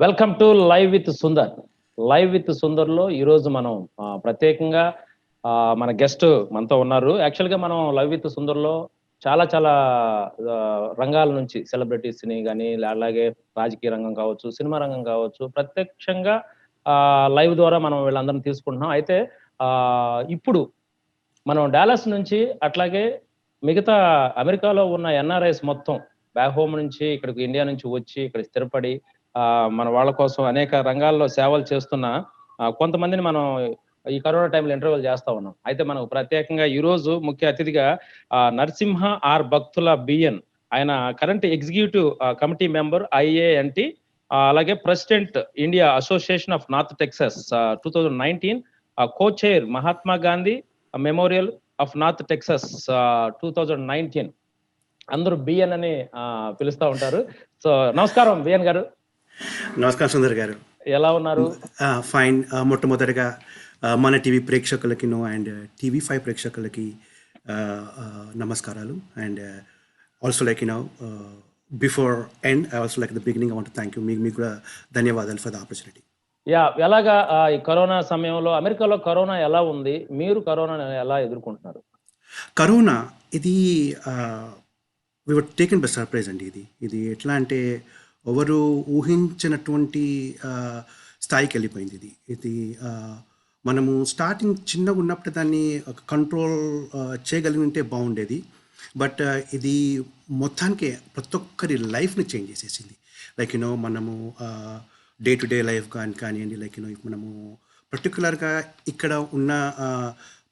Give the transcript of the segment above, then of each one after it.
Welcome to live with Sundar. Live with సుందర్‌లో ఈరోజు మనం ప్రత్యేకంగా మన గెస్ట్ మనతో ఉన్నారు. యాక్చువల్‌గా మనం లైవ్ విత్ సుందర్‌లో చాలా చాలా రంగాల నుంచి సెలబ్రిటీస్‌ని గాని, అలాగే రాజకీయ రంగం కావచ్చు, సినిమా రంగం కావచ్చు, ప్రత్యక్షంగా లైవ్ ద్వారా మనం వీళ్ళందరిని తీసుకుంటున్నాం. అయితే ఇప్పుడు మనం డాలస్ నుంచి అట్లాగే మిగతా అమెరికాలో ఉన్న ఎన్ఆర్ఐస్ మొత్తం బ్యాక్ హోమ్ నుంచి ఇక్కడికి ఇండియా నుంచి వచ్చి ఇక్కడ స్థిరపడి మన వాళ్ళ కోసం అనేక రంగాల్లో సేవలు చేస్తున్న కొంతమందిని మనం ఈ కరోనా టైంలో ఇంటర్వ్యూలు చేస్తా ఉన్నాం. అయితే మనకు ప్రత్యేకంగా ఈరోజు ముఖ్య అతిథిగా నరసింహ ఆర్ భక్తుల బిఎన్. ఆయన current executive committee member IANT, అలాగే president India Association of North Texas 2019, co-chair Mahatma Gandhi memorial of North Texas 2019. అందరూ బిఎన్ అని పిలుస్తా ఉంటారు. సో నమస్కారం బిఎన్ గారు. నమస్కారం సుందర్ గారు. ఎలా ఉన్నారు? ఫైన్. మొట్టమొదటిగా మన టీవీ ప్రేక్షకులకి అండ్ టీవీ5 ప్రేక్షకులకి నమస్కారాలు. And also like before end I also like the beginning I want to thank you. మీకు కూడా ధన్యవాదాలు ఫర్ ద ఆపర్చునిటీ. ఎలాగా ఈ కరోనా సమయంలో అమెరికాలో కరోనా ఎలా ఉంది? మీరు కరోనాని ఎలా ఎదుర్కొంటున్నారు? కరోనా ఇది వి వర్ టేకెన్ బై సర్ప్రైజ్ అండి. ఇది ఎట్లా అంటే ఎవరు ఊహించినటువంటి స్థాయికి వెళ్ళిపోయింది. ఇది మనము స్టార్టింగ్ చిన్నగా ఉన్నప్పుడు దాన్ని కంట్రోల్ చేయగలిగితే బాగుండేది. బట్ ఇది మొత్తానికి ప్రతి ఒక్కరి లైఫ్ని చేంజ్ చేసేసింది. లైక్ మనము డే టు డే లైఫ్ కానివ్వండి, లైక్ మనము పర్టికులర్గా ఇక్కడ ఉన్న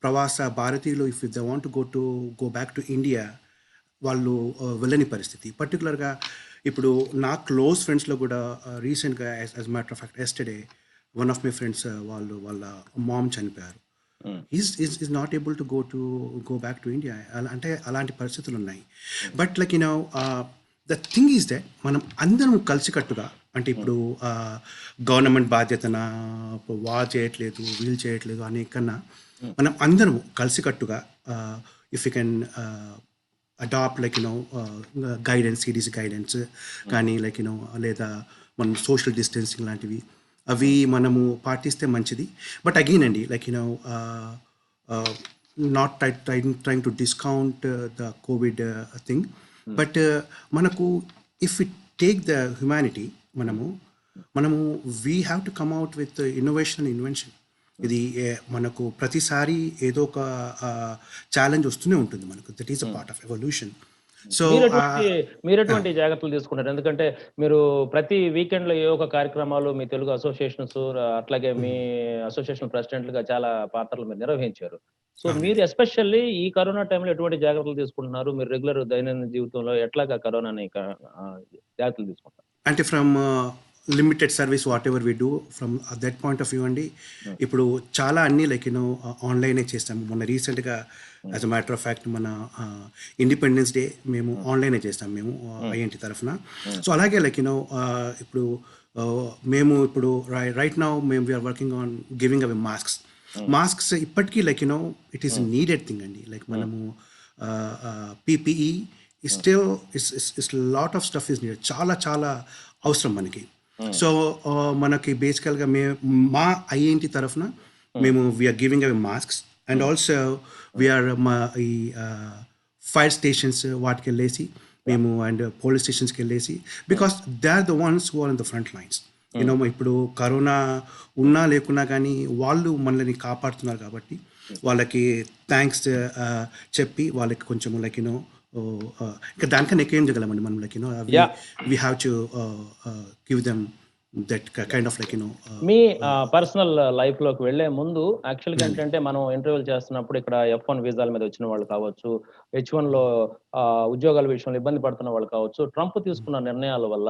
ప్రవాస భారతీయులు if they want go back to India వాళ్ళు వెళ్ళని పరిస్థితి. పర్టికులర్గా ఇప్పుడు నా క్లోజ్ ఫ్రెండ్స్లో కూడా రీసెంట్గా as matter of fact yesterday one of my friends వాళ్ళ మామ్ చనిపోయారు. Is not able to go back to India. అంటే అలాంటి పరిస్థితులు ఉన్నాయి. But like the thing is that మనం అందరం కలిసికట్టుగా, అంటే ఇప్పుడు గవర్నమెంట్ బాధ్యతన వాళ్ళు చేయట్లేదు వీళ్ళు చేయట్లేదు అనే కన్నా మనం అందరం కలిసికట్టుగా if you can adapt like guidance, CDC guidance కానీ లైక్ లేదా మనం సోషల్ డిస్టెన్సింగ్ లాంటివి అవి మనము పాటిస్తే మంచిది. బట్ అగైన్ అండి like not trying to discount the covid thing. But మనకు if it take the humanity మనము we have to come out with innovation and invention. ఇది మనకు ప్రతిసారి ఏదో ఒక ఛాలెంజ్ వస్తూనే ఉంటుంది మనకు. That is a part of evolution. So మీరెటువంటి జాగ్రత్తలు తీసుకుంటారు? ఎందుకంటే మీరు ప్రతి వీకెండ్లో ఏ ఒక కార్యక్రమాలు మీ తెలుగు అసోసియేషన్స్ అట్లాగే మీ అసోసియేషన్ ప్రెసిడెంట్లుగా చాలా పాత్రలు మీరు నిర్వహించారు. సో మీరు ఎస్పెషల్లీ ఈ కరోనా టైంలో ఎటువంటి జాగ్రత్తలు తీసుకుంటున్నారు? మీరు రెగ్యులర్ దైనందిన జీవితంలో ఎట్లాగా కరోనాని జాగ్రత్తలు తీసుకుంటారు? అంటే from limited service what ever we do from that point of view అండి. ఇప్పుడు చాలా అన్నీ లైక్ ఆన్లైనే చేస్తాము. మొన్న రీసెంట్గా as a matter of fact మన ఇండిపెండెన్స్ డే మేము ఆన్లైనే చేస్తాం మేము ఐఎన్టీ తరఫున. సో అలాగే లైక్ ఇప్పుడు మేము ఇప్పుడు రైట్ నౌ మేము we are working on giving away masks ఇప్పటికీ like it is needed thing అండి. లైక్ మనము PPE still is lot of stuff is needed. చాలా చాలా అవసరం మనకి. సో మనకి బేసికల్గా మా ఐఎన్టీ తరఫున మేము we are giving away masks and also we are మా ఈ ఫైర్ స్టేషన్స్ వాటికి వెళ్ళేసి మేము అండ్ పోలీస్ స్టేషన్స్కి వెళ్ళేసి because they are the ones who are in the front lines. ఇప్పుడు కరోనా ఉన్నా లేకున్నా కానీ వాళ్ళు మనల్ని కాపాడుతున్నారు కాబట్టి వాళ్ళకి థ్యాంక్స్ చెప్పి వాళ్ళకి కొంచెం లైక్ ఇంకా దానికన్నా ఎక్కువ ఏం చేయగలమండి మనం. Like we have to give them that kind of like me personal life లోకి వెళ్లే ముందు యాక్చువల్గా ఏంటంటే మనం ఇంటర్వ్యూలు చేస్తున్నప్పుడు ఇక్కడ F1 వీసాల మీద వచ్చిన వాళ్ళు కావచ్చు, H1 లో ఉద్యోగాల విషయంలో ఇబ్బంది పడుతున్న వాళ్ళు కావచ్చు, ట్రంప్ తీసుకున్న నిర్ణయాల వల్ల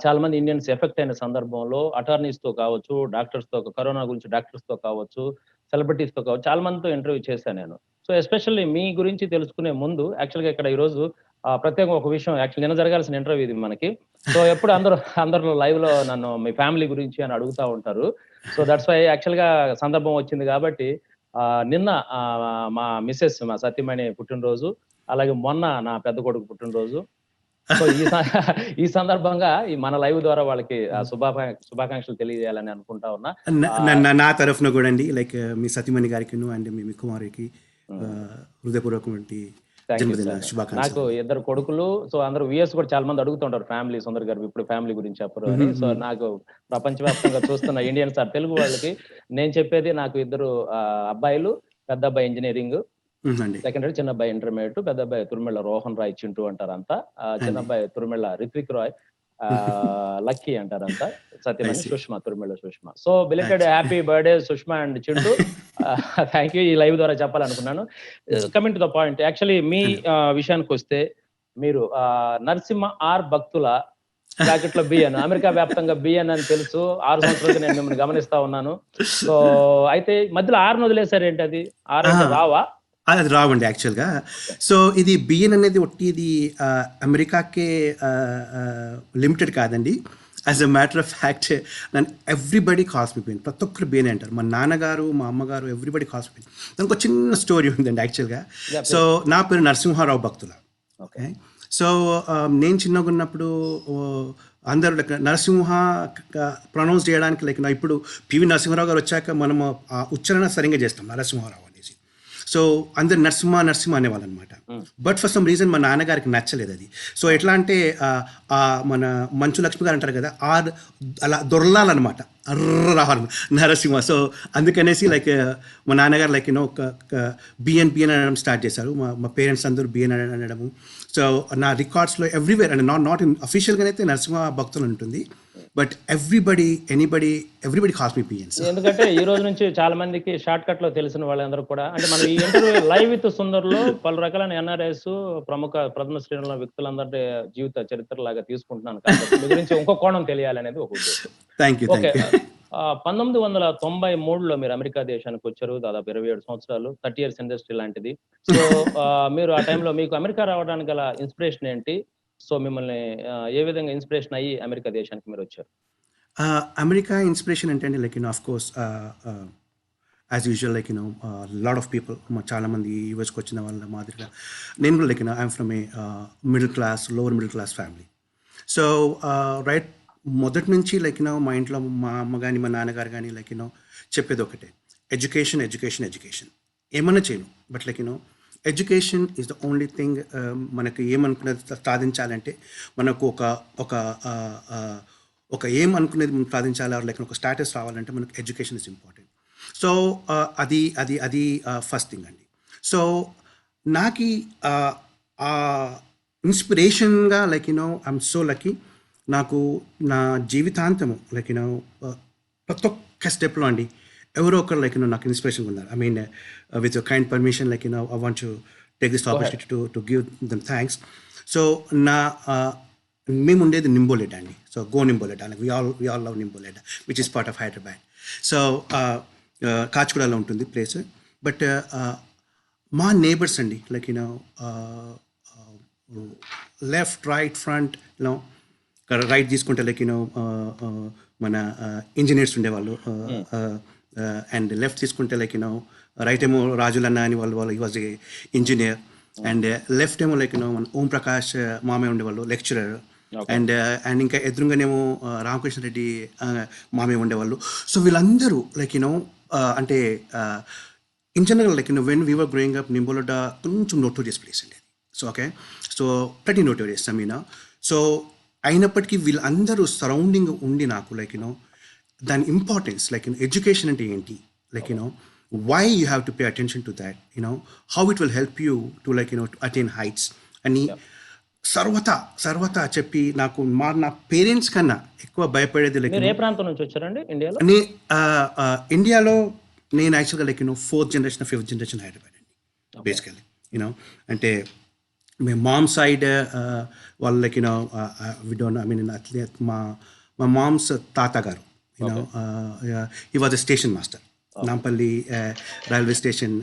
చాలా మంది ఇండియన్స్ ఎఫెక్ట్ అయిన సందర్భంలో అటార్నీస్ తో కావచ్చు, డాక్టర్స్ తో, కరోనా గురించి డాక్టర్స్ తో కావచ్చు, సెలబ్రిటీస్ తో కావచ్చు, చాలా మందితో ఇంటర్వ్యూ చేశాను నేను. సో ఎస్పెషల్లీ మీ గురించి తెలుసుకునే ముందు యాక్చువల్గా ఇక్కడ ఈరోజు ప్రత్యేకంగా ఒక విషయం, యాక్చువల్ నిన్న జరగాల్సిన ఇంటర్వ్యూ ఇది మనకి. సో ఎప్పుడు అందరూ లైవ్ లో నన్ను మీ ఫ్యామిలీ గురించి అని అడుగుతా ఉంటారు. సో దట్స్ వై యాక్చువల్గా సందర్భం వచ్చింది కాబట్టి నిన్న మా మిసెస్, మా సత్యమణి పుట్టినరోజు, అలాగే మొన్న నా పెద్ద కొడుకు పుట్టినరోజు. సో ఈ సందర్భంగా ఈ మన లైవ్ ద్వారా వాళ్ళకి శుభాకాంక్షలు తెలియజేయాలని అనుకుంటా ఉన్నా. నా తరఫున కూడా అండి, లైక్ మీ సతీమణి గారికి అండ్ మీ కుమారికి హృదయపూర్వకమైన జన్మదిన నాకు శుభాకాంక్షలు. 2 కొడుకులు. సో అందరూ విఎస్ కూడా చాలా మంది అడుగుతుంటారు ఫ్యామిలీ, సుందర్ గారు ఇప్పుడు ఫ్యామిలీ గురించి చెప్పరు అని. సో నాకు ప్రపంచవ్యాప్తంగా చూస్తున్న ఇండియన్స్ తెలుగు వాళ్ళకి నేను చెప్పేది, నాకు 2 అబ్బాయిలు. పెద్ద అబ్బాయి ఇంజనీరింగ్ అండి. సెకండరీ, చిన్న అబ్బాయి ఇంటర్మీడియట్. పెద్ద అబ్బాయి తురిమెళ్ళ రోహన్ రాయ్ చింటూ అంటారంతా. చిన్న అబ్బాయి తురిమెళ్ళ రిత్విక్ రాయ్, లక్కీ అంటారంతా. Satyamani Sushma, Turimella Sushma. So belated happy birthday Sushma and Chintu. Thank you, ఈ లైవ్ ద్వారా చెప్పాలనుకున్నాను. Coming to the point, actually మీ విషయానికి వస్తే, మీరు నరసింహ ఆర్ భక్తుల బ్రాకెట్లో బిఎన్, అమెరికా వ్యాప్తంగా బిఎన్ అని తెలుసు. 6 సంవత్సరాలుగా నేను మిమ్మల్ని గమనిస్తా ఉన్నాను. సో అయితే మధ్యలో ఆర్ను వదిలేసారు ఏంటి? అది ఆర్ అంటే రావా? అది రావండి యాక్చువల్గా. సో ఇది బిఎన్ అనేది ఒట్టి ఇది అమెరికాకే లిమిటెడ్ కాదండి. As a matter of fact నన్ను ఎవ్రీబడి కాల్స్ మీ బిఎన్, ప్రతి ఒక్కరు బిఎన్ అంటారు. మా నాన్నగారు, మా అమ్మగారు, ఎవ్రీబడి కాల్స్ మీ బిఎన్. దానికి ఒక చిన్న స్టోరీ ఉందండి యాక్చువల్గా. సో నా పేరు నరసింహారావు భక్తుల. ఓకే. సో నేను చిన్నగా ఉన్నప్పుడు అందరూ లైక్ నరసింహ ప్రొనౌన్స్ చేయడానికి లైక్ నా ఇప్పుడు పివి నరసింహారావు గారు వచ్చాక మనము ఆ ఉచ్చారణ సరిగ్గా చేస్తాం నరసింహారావు అనేసి. సో అందరు నరసింహ అనేవాళ్ళు అనమాట. బట్ ఫర్ సమ్ రీజన్ మా నాన్నగారికి నచ్చలేదు అది. సో ఎట్లా అంటే మన మంచు లక్ష్మి గారు అంటారు కదా, అలా దొరలాలన్నమాట, రావాలి నరసింహ. సో అందుకనేసి లైక్ మా నాన్నగారు లైక్ ఒక బిఎన్ అనడం స్టార్ట్ చేశారు. మా పేరెంట్స్ అందరూ బిఎన్ అనడము. సో నా రికార్డ్స్లో ఎవ్రీవేర్ అంటే నాట్ ఇన్ అఫీషియల్గానైతే నరసింహ భక్తులు ఉంటుంది, but everybody calls me BN. ఎందుకంటే ఈ రోజు నుంచి చాలా మందికి షార్ట్ కట్ లో తెలిసిన వాళ్ళందరూ కూడా, అంటే మనం ఈ ఇంటర్వ్యూ లైవ్ విత్ సుందర్లో పలు రకాలైన ఎన్ఆర్ఐస్, ప్రథమ శ్రేణుల వ్యక్తులందరి జీవిత చరిత్ర లాగా తీసుకుంటున్నాను కాబట్టి మీ గురించి ఇంకో కోణం తెలియాలనేది ఒక ఉద్దేశం. Thank you. ఓకే. 1993లో మీరు అమెరికా దేశానికి వచ్చారు. దాదాపు 27 సంవత్సరాలు, 30 years ఇండస్ట్రీ లాంటిది. సో మీరు ఆ టైంలో మీకు అమెరికా రావడానికి గల ఇన్స్పిరేషన్ ఏంటి? సో మిమ్మల్ని ఏ విధంగా ఇన్స్పిరేషన్ అయ్యి అమెరికా దేశానికి మీరు వచ్చారు? అమెరికా ఇన్స్పిరేషన్ అంటే అండి, like of course as usual like lot of people, చాలామంది యూఎస్కి వచ్చిన వాళ్ళ మాదిరిగా నేను కూడా like I'm from A lower middle class family. So right మొదటి నుంచి లైక్ మా ఇంట్లో మా అమ్మ కానీ మా నాన్నగారు కానీ లైక్ చెప్పేది ఒకటే, ఎడ్యుకేషన్. ఏమన్నా చేయను, but like education is the only thing. మనకు ఏమనుకున్నది సాధించాలంటే, మనకు ఒక ఏం అనుకునేది మనం సాధించాలి, లైక్ ఒక స్టాటస్ రావాలంటే మనకు ఎడ్యుకేషన్ ఇస్ ఇంపార్టెంట్. సో అది ఫస్ట్ థింగ్ అండి. సో నాకు ఇన్స్పిరేషన్గా లైక్ ఐఎమ్ సో లక్కీ. నాకు నా జీవితాంతము లైక్ ప్రతి ఒక్క స్టెప్లో అండి ఎవరో ఒకరు లైక్ నాకు ఇన్స్పిరేషన్ ఉన్నారు. I mean with your kind permission like I want to take this opportunity to give them thanks. So మేము ఉండేది నింబోలేట అండి. So go Nimboliadda, like we all love Nimboliadda which is part of Hyderabad. So కాచిగూడలో ఉంటుంది place. But మా neighbours అండి like left right front right తీసుకుంటే like మన engineers ఉండేవాళ్ళు, అండ్ లెఫ్ట్ తీసుకుంటే లైక్ రైట్ ఏమో రాజులన్న అని వాళ్ళు he was a engineer, and left ఏమో లైక్ మన ఓం ప్రకాష్ మామయ్య ఉండేవాళ్ళు లెక్చరర్, అండ్ ఇంకా ఎదురుగానేమో రామకృష్ణ రెడ్డి మామయ్య ఉండేవాళ్ళు. సో వీళ్ళందరూ లైక్ అంటే in general like when we were growing up Nimboliadda కొంచెం నోటోరియస్ ప్లేస్ అండి అది. సో ఓకే, సో ప్రతి నోటోరియస్ సో అయినప్పటికీ వీళ్ళందరూ సరౌండింగ్ ఉండి నాకు లైక్ దాని ఇంపార్టెన్స్ లైక్ ఎడ్యుకేషన్ అంటే ఏంటి, like why you have to pay attention to that, how it will help you to like to attain heights అని సర్వతా చెప్పి నాకు నా పేరెంట్స్ కన్నా ఎక్కువ భయపడేది లైక్. ఏ ప్రాంతం నుంచి వచ్చారండి ఇండియాలో? ఇండియాలో నేను యాక్చువల్గా like 4th generation 5th generation Hyderabad అండి బేసికలీ. అంటే మేము మామ్ సైడ్ వాళ్ళు like we don't I mean అట్లే మా మామ్స్ తాత గారు he was a station master Nampally railway station.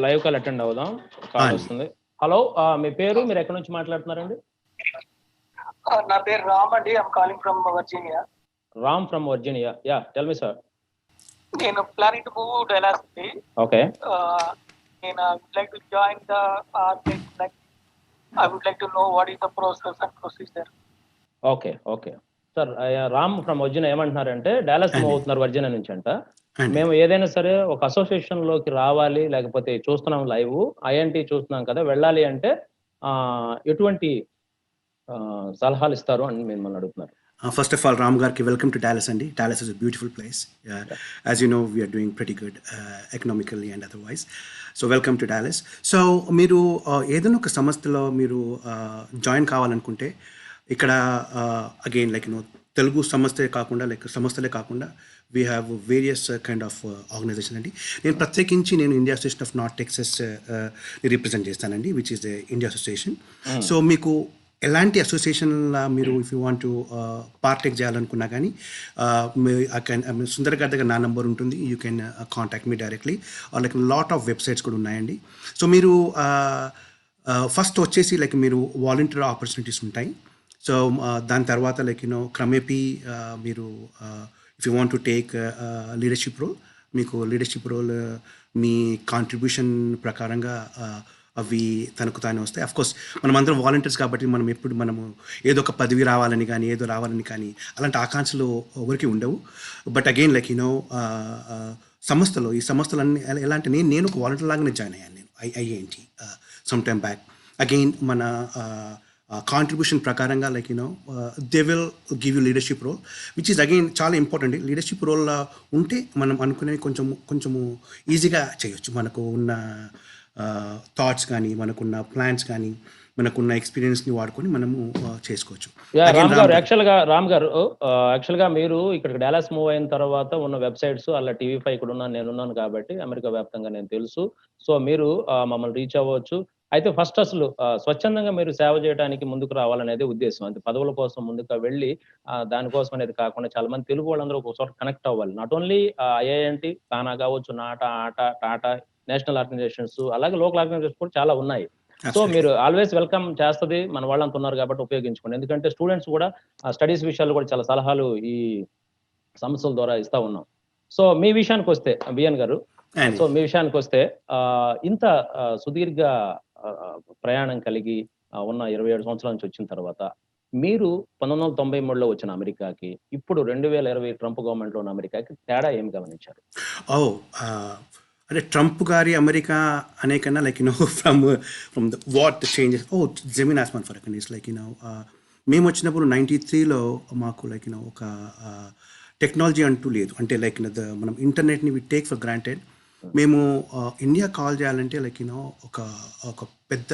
Live call attend అవుదాం. హలో, మీ పేరు, మీరు ఎక్కడి నుంచి మాట్లాడుతున్నారండి? నా పేరు రామ్ అండి. I'm calling from Virginia. Ram from Virginia. Yeah, tell me sir. నేను ప్లానింగ్ టు మూవ్ డల్లాస్ అండి. ఓకే. నేను would like to join the army. I would like to know what is the process and procedure. Okay. Okay. Sir Ram from Virginia ఏమంటున్నారంటే Dallas move అండి. అవుతున్నారు Virginia నుంచి అంట. అండి. మేము ఏదైనా సరే ఒక అసోసియేషన్‌లోకి రావాలి లేకపోతే చూస్తున్నాం లైవ్ ఐఎన్‌టి చూస్తున్నాం కదా! వెళ్ళాలి అంటే ఎటువంటి సలహాలు ఇస్తారు అని మిమ్మల్ని అడుగుతున్నారు. First of all, Ram Garki, welcome to Dallas, Andy. Dallas is a beautiful place. As you know, we are doing pretty good economically and otherwise. So, welcome to Dallas. So, మీరు ఏదైనా ఒక సంస్థలో మీరు జాయిన్ కావాలనుకుంటే ఇక్కడ again like Telugu సంస్థలే కాకుండా we have various kind of organisation అండి. నేను ప్రత్యేకించి India Association of north Texas represent చేస్తానండి, which is the India Association. So మీకు ఎలాంటి అసోసియేషన్లా మీరు if you want to partake చేయాలనుకున్నా కానీ సుందర్ గారి దగ్గర నా నెంబర్ ఉంటుంది, you can contact me directly. Like lot of websites కూడా ఉన్నాయండి. సో మీరు ఫస్ట్ వచ్చేసి లైక్ మీరు వాలంటీర్ ఆపర్చునిటీస్ ఉంటాయి. సో దాని తర్వాత లైక్ క్రమేపీ మీరు if you want to take leadership role, మీకు లీడర్షిప్ రోల్ మీ కాంట్రిబ్యూషన్ ప్రకారంగా అవి తనకు తానే వస్తాయి. అఫ్కోర్స్ మనం అందరం వాలంటీర్స్ కాబట్టి మనము ఏదో ఒక పదవి రావాలని కానీ ఏదో రావాలని కానీ అలాంటి ఆకాంక్షలు ఎవరికి ఉండవు. బట్ అగైన్ లైక్ ఈ సంస్థలన్నీ ఎలా అంటే నేను ఒక వాలంటీర్ లాగానే జాయిన్ అయ్యాను. నేను IINT some time back. Again మన కాంట్రిబ్యూషన్ ప్రకారంగా like they will give you leadership role, which is again చాలా ఇంపార్టెంట్. లీడర్షిప్ రోల్ ఉంటే మనం అనుకునేవి కొంచెము ఈజీగా చేయొచ్చు. మనకు ఉన్న థాట్స్ కానీ మనకున్న ప్లాన్స్ కానీ మనకున్న ఎక్స్పీరియన్స్ని వాడుకొని మనము చేసుకోవచ్చు. రామ్ గారు యాక్చువల్గా మీరు ఇక్కడికి డాలస్ మూవ్ అయిన తర్వాత ఉన్న వెబ్సైట్స్ అలా TV5 ఇక్కడ ఉన్నాను, నేనున్నాను కాబట్టి అమెరికా వ్యాప్తంగా నేను తెలుసు. సో మీరు మమ్మల్ని రీచ్ అవ్వచ్చు. అయితే ఫస్ట్ అసలు స్వచ్ఛందంగా మీరు సేవ చేయడానికి ముందుకు రావాలనేది ఉద్దేశం. అంటే పదవుల కోసం ముందుకు వెళ్ళి దానికోసం అనేది కాకుండా చాలా మంది తెలుగు వాళ్ళందరూ ఒక చోట కనెక్ట్ అవ్వాలి. నాట్ ఓన్లీ ఐఐఎన్టి, తానా కావచ్చు, నాటా, ఆటా, టాటా, నేషనల్ ఆర్గనైజేషన్స్, అలాగే లోకల్ ఆర్గనైజేషన్స్ కూడా చాలా ఉన్నాయి. సో మీరు ఆల్వేస్ వెల్కమ్ చేస్తుంది, మన వాళ్ళంతా ఉన్నారు కాబట్టి ఉపయోగించుకోండి. ఎందుకంటే స్టూడెంట్స్ కూడా స్టడీస్ విషయాలు కూడా చాలా సలహాలు ఈ సంస్థల ద్వారా ఇస్తా ఉన్నాం. సో మీ విషయానికి వస్తే బిఎన్ గారు, ఇంత సుదీర్ఘ ప్రయాణం కలిగి ఉన్న 27 సంవత్సరాల నుంచి వచ్చిన తర్వాత మీరు 1993లో వచ్చిన అమెరికాకి ఇప్పుడు 2020 ట్రంప్ గవర్నమెంట్ లో ఉన్న అమెరికాకి తేడా ఏమి గమనించారు? అంటే ట్రంప్ గారి అమెరికా అనే కన్నా like from the what changes జమీన్ ఆస్మాన్ ఫర్ ఇట్స్ లైక్ మేము వచ్చినప్పుడు 93లో మాకు లైక్ ఒక టెక్నాలజీ అంటూ లేదు. అంటే లైక్ మనం ఇంటర్నెట్ని వి టేక్ ఫర్ గ్రాంటెడ్. మేము ఇండియా కాల్ చేయాలంటే లైక్ ఒక పెద్ద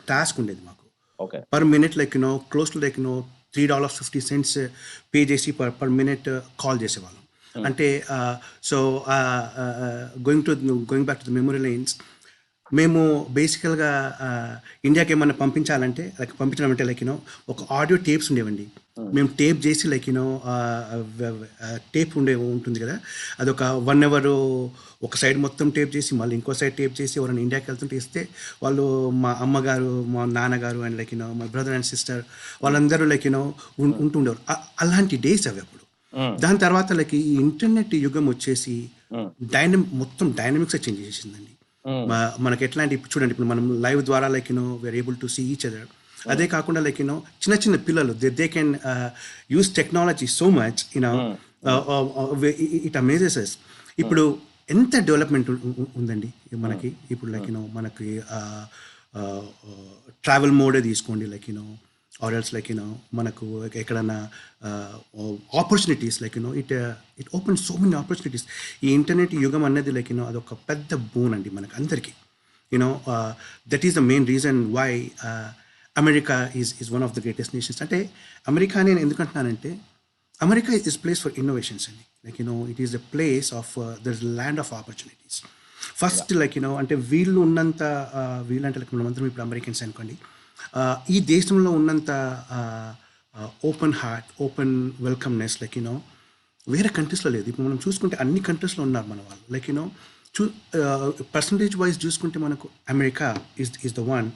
టాస్క్ ఉండేది మాకు. Per minute like close to like $3.50 pay చేసి పర్ మినిట్ కాల్ చేసేవాళ్ళం. అంటే so going back to the memory lines, మేము బేసికల్గా ఇండియాకి ఏమన్నా పంపించాలంటే పంపించడం అంటే లైక్ ఒక ఆడియో టేప్స్ ఉండేవండి. మేము టేప్ చేసి లైక్ టేప్ ఉంటుంది కదా, అదొక 1 hour ఒక సైడ్ మొత్తం టేప్ చేసి మళ్ళీ ఇంకో సైడ్ టేప్ చేసి ఎవరైనా ఇండియాకి వెళ్తుంటే ఇస్తే వాళ్ళు మా అమ్మగారు, మా నాన్నగారు and like my brother and sister వాళ్ళందరూ లైక్ ఉంటుండేవారు. అలాంటి డేస్ అవి అప్పుడు. దాని తర్వాత లైక్ ఈ ఇంటర్నెట్ యుగం వచ్చేసి మొత్తం డైనమిక్స్ చేంజ్ చేసిందండి. మనకి ఎట్లా అంటే ఇప్పుడు చూడండి, ఇప్పుడు మనం లైవ్ ద్వారా like we are able to see each other. అదే కాకుండా లైక్ చిన్న పిల్లలు they can use technology so much it amazes us. ఇప్పుడు ఎంత డెవలప్మెంట్ ఉందండి మనకి. ఇప్పుడు లైక్ మనకి ట్రావెల్ మోడే తీసుకోండి, లైక్ ఆర్ఎల్స్ లైక్ మనకు ఎక్కడన్నా opportunities like it open so many opportunities. ఈ ఇంటర్నెట్ యుగం అనేది లైక్ అదొక పెద్ద బూన్ అండి మనకు అందరికీ. That is the main reason why America is one of the greatest nations. అంటే అమెరికా నేను ఎందుకంటున్నానంటే America is place for innovations అండి. Like it is the place of the land of opportunities. First like అంటే వీళ్ళంటే like మనమందరం ఇప్పుడు Americans అనుకోండి, ఈ దేశంలో ఉన్నంత ఓపెన్ హార్ట్, ఓపెన్ వెల్కమ్నెస్ లైక్ వేరే కంట్రీస్లో లేదు. ఇప్పుడు మనం చూసుకుంటే అన్ని కంట్రీస్లో ఉన్నారు మన వాళ్ళు. లైక్ పర్సంటేజ్ వైజ్ చూసుకుంటే మనకు America is the one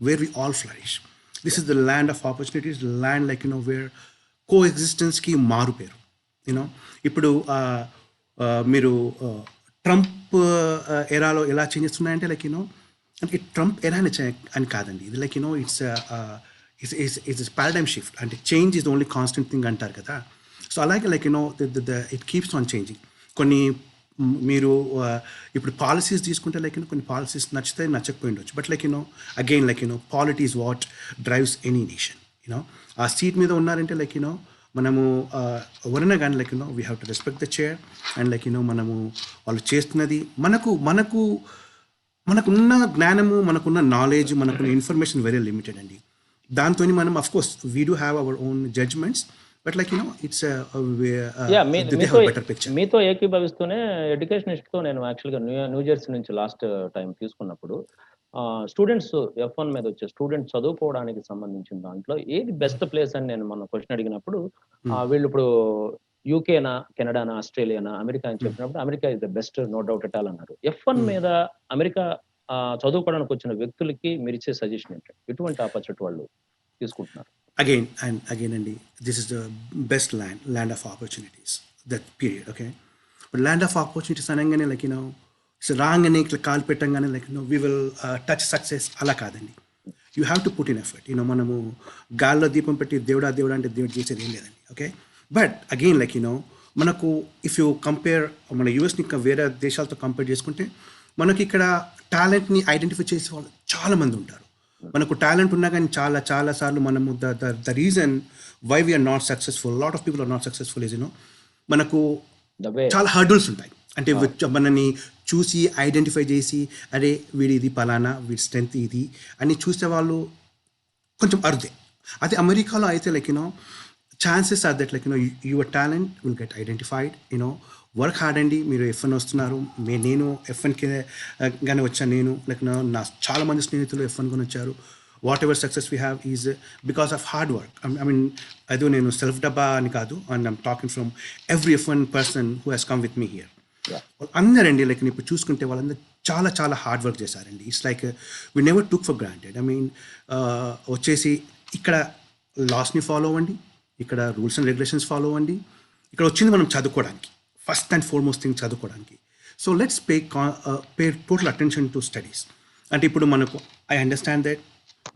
where we all flourish. This is the land of opportunities, land like where కో ఎగ్జిస్టెన్స్కి మారు పేరు. ఇప్పుడు మీరు ట్రంప్ ఎరాలో ఎలా చేంజెస్ ఉన్నాయంటే లైక్ అంటే ట్రంప్ ఎలా అని కాదండి, ఇది లైక్ ఇట్స్ పారాడైమ్ షిఫ్ట్, అంటే change is only constant thing అంటారు కదా. సో అలాగే like it keeps on changing. కొన్ని మీరు ఇప్పుడు పాలసీస్ తీసుకుంటే లైక్ కొన్ని పాలసీస్ నచ్చితే నచ్చకపోయి ఉండొచ్చు, but like again like polity is what drives any nation. ఆ సీట్ మీద ఉన్నారంటే లైక్ మనము ఎవరైనా కానీ like we have to respect the chair and like మనము వాళ్ళు చేస్తున్నది మనకున్న జ్ఞానము, మనకున్న నాలెడ్జ్, మనకున్న ఇన్ఫర్మేషన్ వెరీ లిమిటెడ్ అండి. దాంతో మనం of course we do have our own judgements, but like it's better picture. మీతో ఏకీభవిస్తూనే ఎడ్యుకేషనిస్ట్తో నేను యాక్చువల్గా న్యూ జెర్సీ నుంచి లాస్ట్ టైం తీసుకున్నప్పుడు స్టూడెంట్స్ F1 మీద వచ్చే స్టూడెంట్స్ చదువుకోవడానికి సంబంధించిన దాంట్లో ఏది బెస్ట్ ప్లేస్ అని నేను మొన్న క్వశ్చన్ అడిగినప్పుడు వీళ్ళు ఇప్పుడు యూకేనా, కెనడానా, ఆస్ట్రేలియానా, అమెరికా అని చెప్పినప్పుడు America is the best, no doubt at all అన్నారు. F1 మీద అమెరికా చదువుకోవడానికి వచ్చిన వ్యక్తులకి మీరు ఇచ్చే సజెషన్ ఏంటంటే ఎటువంటి ఆపర్చునిటీ వాళ్ళు తీసుకుంటున్నారు? Again అండి, this is the best land of opportunities, that period. Okay, but land of opportunities అనగానే లైక్ రాగానే ఇట్లా కాలు పెట్టంగానే like we will touch success, అలా కాదండి. You have to put in effort. మనము గాల్లో దీపం పెట్టి దేవుడా అంటే దేవుడు చేసేది ఏం లేదండి. ఓకే, బట్ అగైన్ లైక్ మనకు ఇఫ్ యూ కంపేర్ మన యూఎస్ని వేరే దేశాలతో కంపేర్ చేసుకుంటే మనకి ఇక్కడ టాలెంట్ని ఐడెంటిఫై చేసే వాళ్ళు చాలామంది ఉంటారు. మనకు టాలెంట్ ఉన్నా కానీ చాలా సార్లు మనము the reason why we are not successful, lot of people are not successful is మనకు చాలా హర్డల్స్ ఉంటాయి. అంటే మనని చూసి ఐడెంటిఫై చేసి అరే వీడి ఇది పలానా, వీడి స్ట్రెంత్ ఇది అని చూసే వాళ్ళు కొంచెం అరుదే. అదే అమెరికాలో అయితే like chances are that like your talent will get identified. Work hard అండి. మీరు F1 వస్తున్నారు, నేను F1కి గానే వచ్చాను. నేను లైక్ నా చాలా మంది స్నేహితులు F1 కొని వచ్చారు. Whatever success we have is because of hard work. I mean అదో నేను సెల్ఫ్ డబ్బా అని కాదు, and I'm talking from every F1 person who has come with me here. అందరండి లైక్ ఇప్పుడు చూసుకుంటే వాళ్ళందరూ చాలా హార్డ్ వర్క్ చేశారండి. It's like we never took for granted. I mean వచ్చేసి ఇక్కడ లాస్ని ఫాలో అవ్వండి, ఇక్కడ రూల్స్ అండ్ రెగ్యులేషన్స్ ఫాలో అవ్వండి. ఇక్కడ వచ్చింది మనం చదువుకోవడానికి, ఫస్ట్ అండ్ ఫార్మోస్ట్ థింగ్ చదువుకోవడానికి. So let's pay total attention to studies. అంటే ఇప్పుడు మనకు ఐ అండర్స్టాండ్ దట్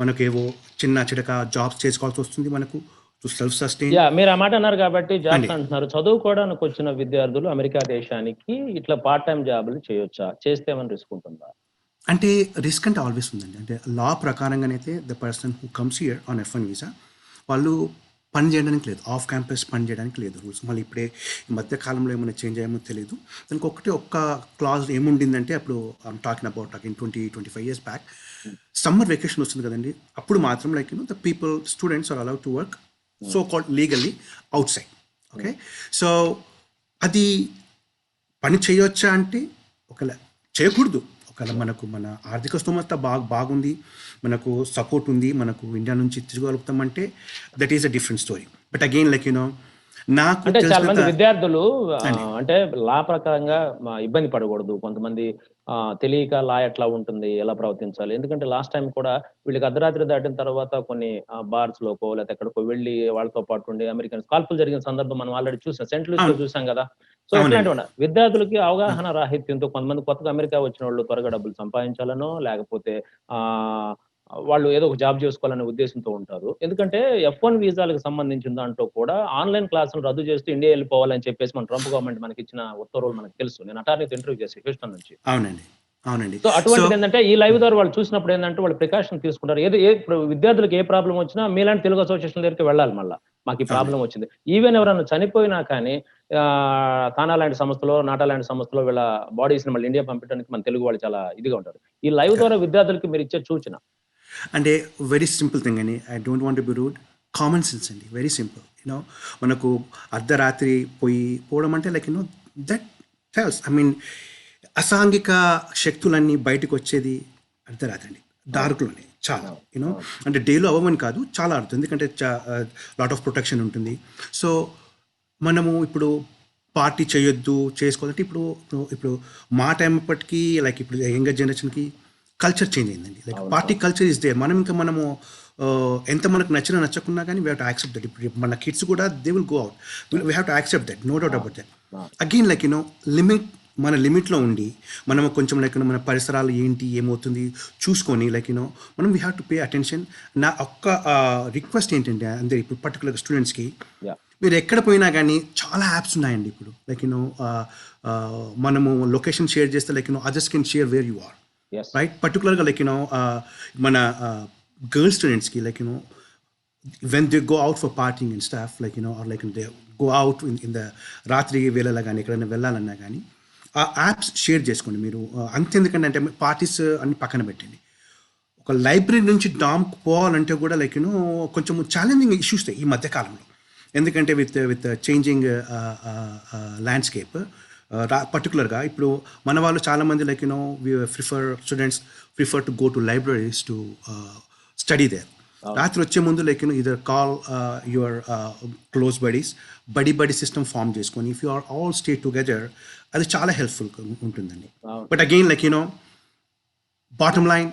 మనకు ఏవో చిటక జాబ్స్ చేసుకోవాల్సి వస్తుంది మనకు టు సెల్ఫ్ సస్టైన్. మీరు ఆ మాట అన్నారు కాబట్టి జాబ్స్ అంటున్నారు. చదువుకోవడానికి వచ్చిన విద్యార్థులు అమెరికా దేశానికి ఇట్లా పార్ట్ టైం జాబులు చేయొచ్చా? చేస్తే ఏమైనా రిస్క్ ఉంటుందా? అంటే రిస్క్ అంటే ఆల్వేస్ ఉందండి. అంటే లా ప్రకారంగానైతే the person who comes here on F1 visa వాళ్ళు పని చేయడానికి లేదు, ఆఫ్ క్యాంపస్ పని చేయడానికి లేదు రూల్స్. మళ్ళీ ఇప్పుడే ఈ మధ్య కాలంలో ఏమైనా చేంజ్ అయ్యామో తెలియదు. దానికి ఒక్క క్లాజ్ ఏముండిందంటే అప్పుడు I'm talking about in 20-25 years back, summer vacation వస్తుంది కదండి, అప్పుడు మాత్రం like the people students are allowed to work so called legally outside. Okay, so అది పని చేయొచ్చా అంటే ఒకవేళ చేయకూడదు. ఒకవేళ మనకు మన ఆర్థిక స్తోమత బాగుంది, మనకు సపోర్ట్ ఉంది, మనకు ఇండియా నుంచి తిరగలుగుతామంటే that is a different story. But again like నాకు అంటే చాలా మంది విద్యార్థులు అంటే లా ప్రకారంగా ఇబ్బంది పడకూడదు. కొంతమంది తెలియక లా ఎట్లా ఉంటుంది, ఎలా ప్రవర్తించాలి. ఎందుకంటే లాస్ట్ టైం కూడా వీళ్ళకి అర్ధరాత్రి దాటిన తర్వాత కొన్ని బార్స్ లోకో లేకపోతే ఎక్కడికో వెళ్ళి వాళ్ళతో పాటు ఉండి అమెరికన్ కాల్పులు జరిగిన సందర్భం మనం ఆల్రెడీ చూసాం, సెంట్ లూయిస్ లో చూసాం కదా. సో ఇట్లాంటి విద్యార్థులకి అవగాహన రాహిత్యంతో కొంతమంది కొత్తగా అమెరికా వచ్చిన వాళ్ళు త్వరగా డబ్బులు సంపాదించాలనో లేకపోతే వాళ్ళు ఏదో ఒక జాబ్ చేసుకోవాలనే ఉద్దేశంతో ఉంటారు. ఎందుకంటే F1 వీసాలకు సంబంధించిన దాంట్లో కూడా ఆన్లైన్ క్లాసులు రద్దు చేస్తూ ఇండియా వెళ్ళిపోవాలని చెప్పేసి మన ట్రంప్ గవర్నమెంట్ మనకి ఇచ్చిన ఉత్తర్వులు మనకు తెలుసు. నేను అటార్నీతో ఇంటర్వ్యూ చేసి హ్యూస్టన్ నుంచి. అవునండి. సో అటువంటిది ఏంటంటే ఈ లైవ్ ద్వారా వాళ్ళు చూసినప్పుడు ఏంటంటే వాళ్ళు ప్రికాషన్ తీసుకుంటారు. విద్యార్థులకు ఏ ప్రాబ్లం వచ్చినా మీలాంటి తెలుగు అసోసియేషన్ దగ్గరికి వెళ్ళాలి. మళ్ళీ మాకు ఈ ప్రాబ్లం వచ్చింది. ఈవెన్ ఎవరైనా చనిపోయినా కానీ తానా లాంటి సంస్థలో, నాటా లాంటి సంస్థలో వీళ్ళ బాడీస్ ని మళ్ళీ ఇండియా పంపించడానికి మన తెలుగు వాళ్ళు చాలా ఇదిగా ఉంటారు. ఈ లైవ్ ద్వారా విద్యార్థులకి మీరు ఇచ్చే సూచన అంటే వెరీ సింపుల్ థింగ్ అండి. I don't want to be rude. Common sense అండి, వెరీ సింపుల్. మనకు అర్ధరాత్రి పోవడం అంటే like that tells, I mean అసాంఘిక శక్తులన్నీ బయటకు వచ్చేది అర్ధరాత్రి అండి, డార్క్లోనే చాలా. అంటే డేలో అవ్వమని కాదు, చాలా అర్థం. ఎందుకంటే లాట్ ఆఫ్ ప్రొటెక్షన్ ఉంటుంది. సో మనము ఇప్పుడు పార్టీ చేయొద్దు చేసుకోవాలంటే ఇప్పుడు మా టైం అప్పటికి లైక్ ఇప్పుడు యంగర్ జనరేషన్కి కల్చర్ చేంజ్ అయిందండి. Like party culture is there. మనము ఎంత మనకు నచ్చకున్నా కానీ we have to accept that. ఇప్పుడు మన కిడ్స్ కూడా they will go out, we have to accept that, no doubt about that. Again like limit మన లిమిట్లో ఉండి మనం కొంచెం లైక్ మన పరిసరాలు ఏంటి ఏమవుతుంది చూసుకొని లైక్ మనం we have to pay attention. నా ఒక్క రిక్వెస్ట్ ఏంటంటే అందరు ఇప్పుడు పర్టికులర్ స్టూడెంట్స్కి, యా మీరు ఎక్కడ పోయినా కానీ చాలా యాప్స్ ఉన్నాయండి ఇప్పుడు. లైక్ మనము లొకేషన్ షేర్ చేస్తే like others can share where you are, yes right? పర్టికులర్గా లైక్ మన గర్ల్ స్టూడెంట్స్కి like when they go out for partying and stuff like or like they go out in the రాత్రి వేళలా కానీ ఎక్కడైనా వెళ్ళాలన్నా కానీ ఆ యాప్స్ షేర్ చేసుకోండి మీరు. అంతెందుకంటే అంటే పార్టీస్ అన్ని పక్కన పెట్టండి. ఒక లైబ్రరీ నుంచి డామ్కి పోవాలంటే కూడా లైక్ కొంచెం ఛాలెంజింగ్ ఇష్యూస్ ఈ మధ్యకాలంలో. ఎందుకంటే విత్ చేంజింగ్ ల్యాండ్స్కేప్ పర్టికులర్గా ఇప్పుడు మన వాళ్ళు చాలామంది like students prefer to go to libraries to study there. రాత్రి వచ్చే ముందు like either call your close buddy system form చేసుకొని if you are all stay together అది చాలా హెల్ప్ఫుల్ ఉంటుందండి. But again like bottom line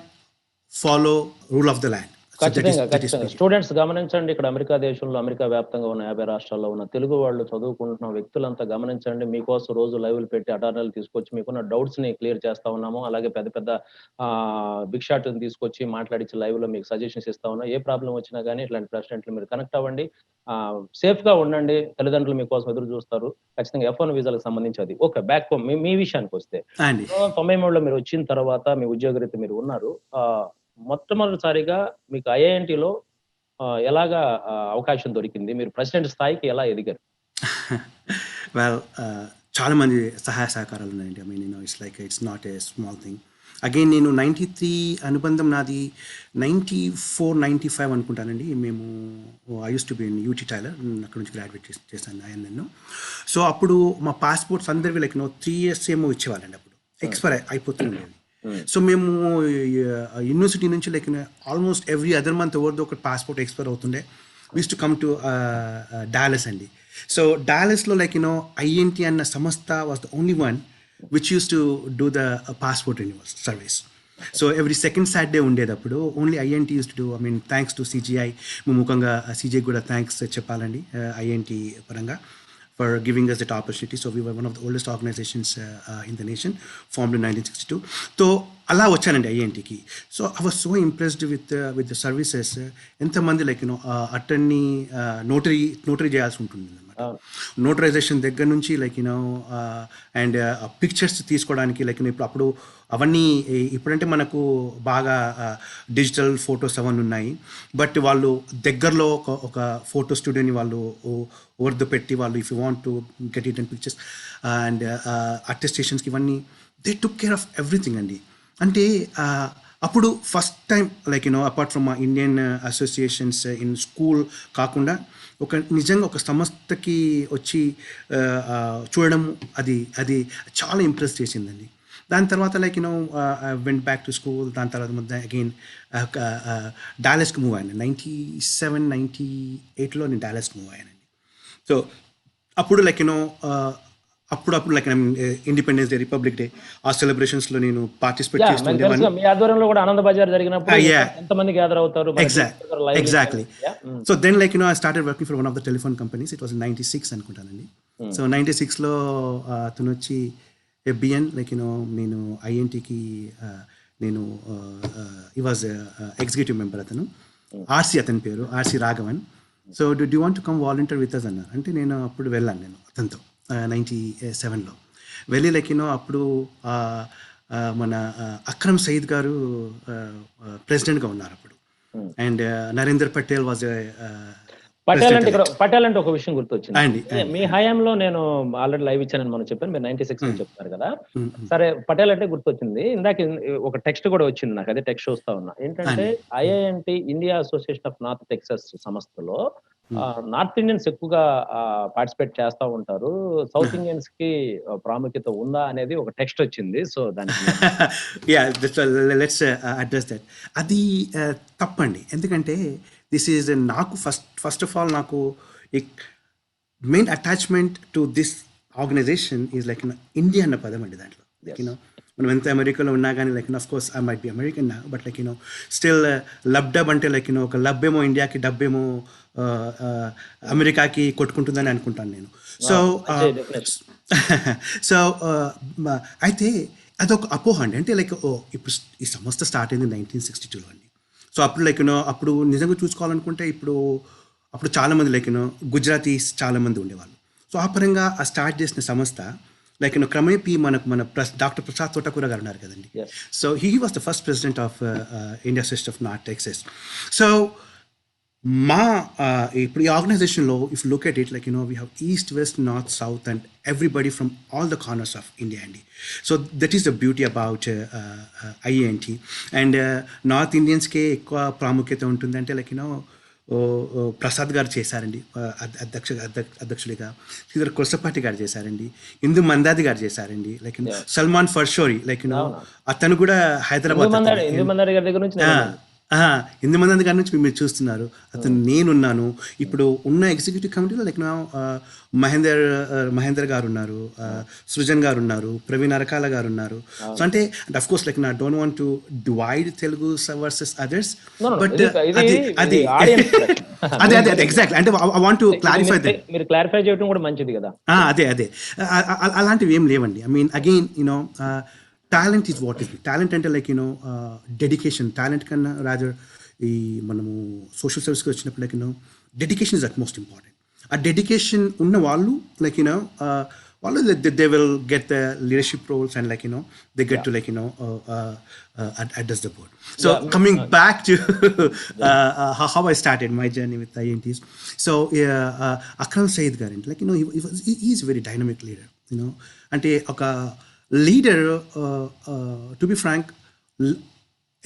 follow rule of the land. ఖచ్చితంగా students గమనించండి, ఇక్కడ అమెరికా దేశంలో అమెరికా వ్యాప్తంగా ఉన్న 50 రాష్ట్రాల్లో ఉన్న తెలుగు వాళ్ళు చదువుకుంటున్న వ్యక్తులంతా గమనించండి. మీకోసం రోజు లైవ్లు పెట్టి అటార్నల్ తీసుకొచ్చి మీకున్న డౌట్స్ ని క్లియర్ చేస్తా ఉన్నాము. అలాగే పెద్ద పెద్ద బిగ్ షాట్ తీసుకొచ్చి మాట్లాడించి లైవ్ లో మీకు సజెషన్స్ ఇస్తా ఉన్నాం. ఏ ప్రాబ్లం వచ్చినా కానీ ఇట్లాంటి ప్రెసిడెంట్లు మీరు కనెక్ట్ అవ్వండి, సేఫ్ గా ఉండండి. తల్లిదండ్రులు మీకోసం ఎదురు చూస్తారు. ఖచ్చితంగా F1 వీసాలకు సంబంధించి అది ఓకే. బ్యాక్ మీ విషయానికి వస్తే 93లో మీరు వచ్చిన తర్వాత మీ ఉద్యోగరీత్యా మీరు ఉన్నారు. మొట్టమొదటిసారిగా మీకు ఐఐఎన్టీలో ఎలాగా అవకాశం దొరికింది? మీరు ప్రెసిడెంట్ స్థాయికి ఎలా ఎదిగారు? వెల్ చాలా మంది సహాయ సహకారాలు ఉన్నాయండి. I mean it's not a small thing. Again నేను 93 అనుబంధం నాది 94-95 అనుకుంటానండి. మేము I use to be in UT Tyler, అక్కడ నుంచి గ్రాడ్యుయేట్ చేశాను ఐఎన్ఎన్. సో అప్పుడు మా పాస్పోర్ట్స్ అందరివి లైక్ 3 years ఏమో ఇచ్చేవాళ్ళండి. అప్పుడు ఎక్స్పైర్ అయిపోతూ ఉండేవి. సో మేము యూనివర్సిటీ నుంచి like almost every other month ఎవరిదో ఒక పాస్పోర్ట్ ఎక్స్పైర్ అవుతుండే. Used to come to Dallas అండి. సో డాలస్లో లైక్ ఐఎన్టీ అన్న సంస్థ was the only one which used to do the passport renewal service. So every second Saturday ఉండేటప్పుడు only INT used to do. I mean thanks to CGI, ముఖంగా CGI కూడా thanks చెప్పాలండి INT పరంగా for giving us that opportunity. So we were one of the oldest organizations in the nation, formed in 1962. So అలా వచ్చానండి ఐఎన్టీకి. So I was so impressed with the services. ఎంతమంది like attorney notary చేయాల్సి ఉంటుంది అనమాట. Notarisation దగ్గర నుంచి like and pictures తీసుకోవడానికి లైక్ ఇప్పుడు అప్పుడు అవన్నీ ఇప్పుడంటే మనకు బాగా డిజిటల్ ఫొటోస్ అవన్నీ ఉన్నాయి. బట్ వాళ్ళు దగ్గరలో ఒక ఫోటో స్టూడియోని వాళ్ళు ఓవర్దో పెట్టి వాళ్ళు if you want to get it and pictures and అటెస్టేషన్స్కి ఇవన్నీ they took care of everything అండి. అంటే అప్పుడు first time like apart from Indian associations in school కాకుండా నిజంగా ఒక సంస్థకి వచ్చి చూడడం అది చాలా ఇంప్రెస్ చేసిందండి. దాని తర్వాత like went back to school. దాని తర్వాత అగైన్ డాలస్కి మూవ్ అయ్యాను. 97-98లో నేను డాలస్కి మూవ్ అయ్యానండి. సో అప్పుడు లైక్ అప్పుడప్పుడు like independence day, republic day ఆ సెలబ్రేషన్స్లో నేను పార్టిసిపేట్ చేస్తుండేవాడిని. మీ ఆధ్వర్యంలో కూడా ఆనంద బజార్ జరిగినప్పుడు ఎంతమంది గ్యాదర్ అవుతారు? Exactly. So then like I started working for one of the telephone companies. It was in 96 అనుకుంటానండి. సో 96లో అతను వచ్చి FBN లైక్ నేను ఐఎన్టీకి నేను ఈ వాజ్ ఎగ్జిక్యూటివ్ మెంబర్. అతను ఆర్సీ, అతని పేరు RC Raghavan. So do you want to come volunteer with us అన్నారు. అంటే నేను అప్పుడు వెళ్ళాను నేను అతనితో 97లో వెళ్ళి లైక్ అప్పుడు మన అక్రమ్ సయీద్ గారు ప్రెసిడెంట్గా ఉన్నారు అప్పుడు. అండ్ నరేందర్ పటేల్ వాజ్ పటేల్ అంటే ఒక విషయం గుర్తొచ్చింది. మీ హయాంలో నేను ఆల్రెడీ లైవ్ ఇచ్చానని మనం చెప్పాను, మీరు 96 అని చెప్తున్నారు కదా. సరే, పటేల్ అంటే గుర్తొచ్చింది. ఇందాక ఒక టెక్స్ట్ కూడా వచ్చింది నాకు, అదే టెక్స్ట్ చూస్తా ఉన్నా. ఏంటంటే IANT India Association of North Texas సంస్థలో నార్త్ ఇండియన్స్ ఎక్కువగా పార్టిసిపేట్ చేస్తా ఉంటారు, సౌత్ ఇండియన్స్ కి ప్రాముఖ్యత ఉందా అనేది ఒక టెక్స్ట్ వచ్చింది. సో దానికి లెట్స్ అడ్రస్ దట్. అది తప్పండి. ఎందుకంటే దిస్ ఈజ్ నాకు ఫస్ట్ ఆఫ్ ఆల్ నాకు main attachment to this organisation is like India అన్న పదం అండి. దాంట్లో మనం ఎంత అమెరికాలో ఉన్నా కానీ like of course I might be American నా but like still lub dub అంటే లైక్ ఒక లబ్ ఏమో ఇండియాకి డబ్బేమో అమెరికాకి కొట్టుకుంటుందని అనుకుంటాను నేను. సో సో అయితే అదొక అపోహ అండి. అంటే లైక్ ఇప్పుడు ఈ సంస్థ స్టార్ట్ అయింది 1962లో అండి. సో అప్పుడు లైక్ అప్పుడు నిజంగా చూసుకోవాలనుకుంటే అప్పుడు చాలామంది లైక్ గుజరాతీస్ చాలామంది ఉండేవాళ్ళు. సో ఆ పరంగా ఆ స్టార్ట్ చేసిన సంస్థ లైక్ క్రమేపీ మన డాక్టర్ ప్రసాద్ తోటకూర గారు ఉన్నారు కదండి. So he was the first president of India system of north Texas. So మా ఇప్పుడు ఈ ఆర్గనైజేషన్లో if look at it like we have east west north south and everybody from all the corners of India అండి. So that is the beauty about INT. And north ఇండియన్స్కే ఎక్కువ ప్రాముఖ్యత ఉంటుంది. అంటే లైక్ ప్రసాద్ గారు చేశారండి అధ్యక్షుడిగా, శ్రీధర్ కొసపాటి గారు చేశారండి, ఇందు మందాది గారు చేశారండి, లైక్ సల్మాన్ ఫర్షోరి లైక్ అతను కూడా హైదరాబాద్ ఎనిమిది మంది గారి నుంచి మీరు చూస్తున్నారు. అతను నేనున్నాను. ఇప్పుడు ఉన్న ఎగ్జిక్యూటివ్ కమిటీలో లైక్ మహేందర్ గారు ఉన్నారు, సృజన్ గారు ఉన్నారు, ప్రవీణ్ అరకాల గారు ఉన్నారు. సో అంటే అఫ్ కోర్స్ లైక్ నా don't want to divide Telugu versus others, but అది అదే ఎగ్జాక్ట్లీ. అంటే I want to clarify that. మీరు క్లారిఫై చేయడం కూడా మంచిది కదా. అదే అలాంటివి ఏం లేవండి. I mean again talent is what is talent అంటే లైక్ డెడికేషన్. టాలెంట్ కన్నా రాదర్ ఈ మనము సోషల్ సర్వీస్కి వచ్చినప్పుడు like dedication is at most important. ఆ డెడికేషన్ ఉన్న వాళ్ళు లైక్ వాళ్ళు they will get the leadership roles and like they get to like address the board. So coming back to how I started my journey with INTs. So Akram Saeed garu like he is a very dynamic leader, ante oka leader to be frank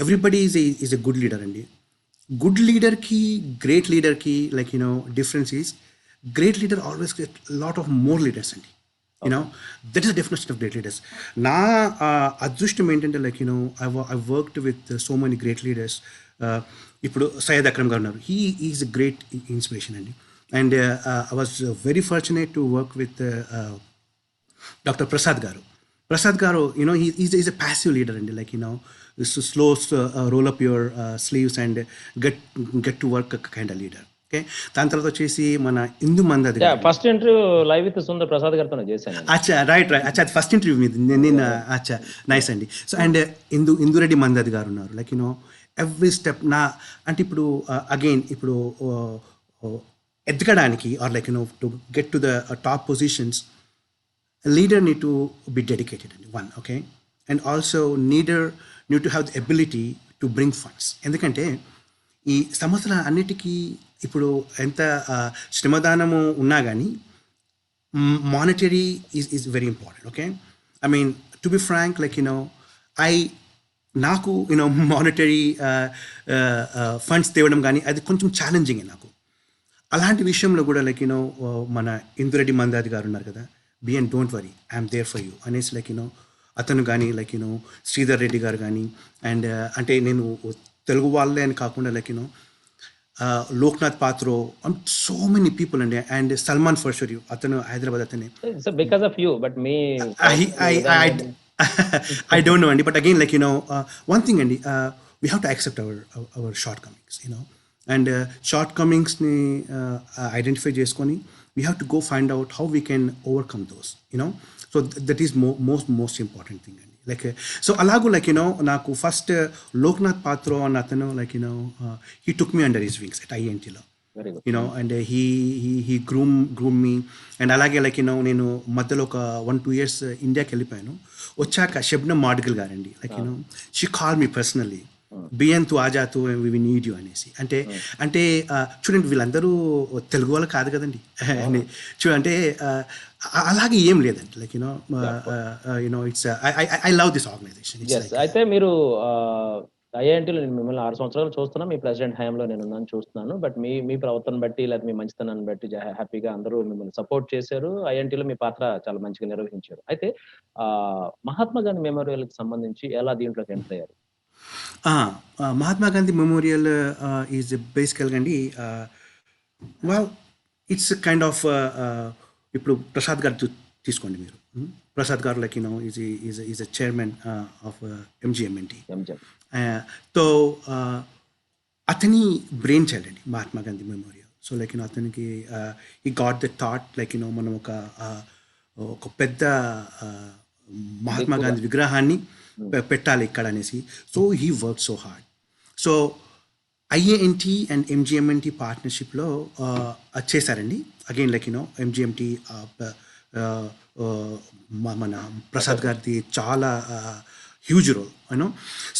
everybody is a good leader andi. Good leader ki great leader ki like difference is great leader always get a lot of more leaders andi. That is the definition of great leaders. Na adrushtam entante like I've worked with so many great leaders. Ippudu Syed Akram garu unnaru. He is a great inspiration andi. And I was very fortunate to work with Dr. Prasad garu. Prasad garu, he's a passive leader and like slow roll up your sleeves and get to work kind of leader. Okay, దాని తర్వాత వచ్చేసి మన ఇందు మందది first interview live with Sundar Prasad గారితో చేశాను. అచ్చా right అచ్చా అది ఫస్ట్ ఇంటర్వ్యూ మీద నేను అచ్చా నైస్ అండి. సో అండ్ ఇందురెడ్డి మందది గారు ఉన్నారు లైక్ ఎవ్రీ స్టెప్ నా అంటే ఇప్పుడు అగైన్ ఇప్పుడు ఎదగడానికి or like to get to the top positions leader need to be dedicated and one, okay, and also need to have the ability to bring funds. ఎందుకంటే ఈ సంస్థల అన్నిటికీ ఇప్పుడు ఎంత శ్రమదానము ఉన్నా కానీ monetary is very important. Okay, I mean to be frank like నాకు మానిటరీ ఫండ్స్ తేవడం కానీ అది కొంచెం ఛాలెంజింగ్ నాకు. అలాంటి విషయంలో కూడా లైక్ మన ఇందురెడ్డి మందాది గారు ఉన్నారు కదా, be and don't worry I'm there for you అనేసి లైక్ అతను కానీ లైక్ శ్రీధర్ రెడ్డి గారు కానీ అండ్ అంటే నేను తెలుగు వాళ్ళే అని కాకుండా like Loknath Patro so many people అండి అండ్ సల్మాన్ ఫర్షోరి అతను హైదరాబాద్ అతనే. Because of you but me I don't know అండి, but again like one thing అండి, we have to accept our shortcomings, and shortcomingsని ఐడెంటిఫై చేసుకొని we have to go find out how we can overcome those, so that is most important thing అండి. Like so అలాగూ like నాకు first Loknath Patro అన్న అతను like he took me under his wings at INTలో, and he groom me. And అలాగే like నేను మధ్యలో ఒక 1-2 years ఇండియాకి వెళ్ళిపోయాను. వచ్చాక షబ్నమ్ మాడ్గిల్ గారండి like she call me personally బిఎన్ తు ఆజాతు వి నీడ్ యూ అనేసి. అంటే చూడండి వీళ్ళందరూ తెలుగు వాళ్ళు కాదు కదండి చూడంటే అలాగే ఏం లేదండి like it's I love this organization. అయితే మీరు ఐఐఎన్టీలో నేను మిమ్మల్ని 6 సంవత్సరాలు చూస్తున్నా, మీ ప్రెసిడెంట్ హయాంలో నేను ఉన్నాను చూస్తున్నాను. బట్ మీ ప్రవర్తన బట్టి లేదా మీ మంచితనాన్ని బట్టి హ్యాపీగా అందరూ మిమ్మల్ని సపోర్ట్ చేశారు. ఐఐఎన్టీలో మీ పాత్ర చాలా మంచిగా నిర్వహించారు. అయితే మహాత్మా గాంధీ మెమోరియల్కి సంబంధించి ఎలా దీంట్లోకి ఎంటర్ అయ్యారు? మహాత్మా గాంధీ మెమోరియల్ ఈజ్ బేసికల్గా అండి ఇట్స్ కైండ్ ఆఫ్ ఇప్పుడు ప్రసాద్ గారు తీసుకోండి మీరు. Prasad Garu, like, is a chairman of MGMNT. MGM. So అతని బ్రెయిన్ చైల్డ్ అండి Mahatma Gandhi memorial. So like అతనికి ఈ గాట్ ద థాట్ లైక్ మనం ఒక పెద్ద మహాత్మా గాంధీ విగ్రహాన్ని పెట్టాలి ఇక్కడ అనేసి. So he work so hard. So IANT and MGMNT పార్ట్నర్షిప్లో చేశారండి. అగైన్ లైక్ ఎంజిఎంటీ మన ప్రసాద్ గారిది చాలా huge role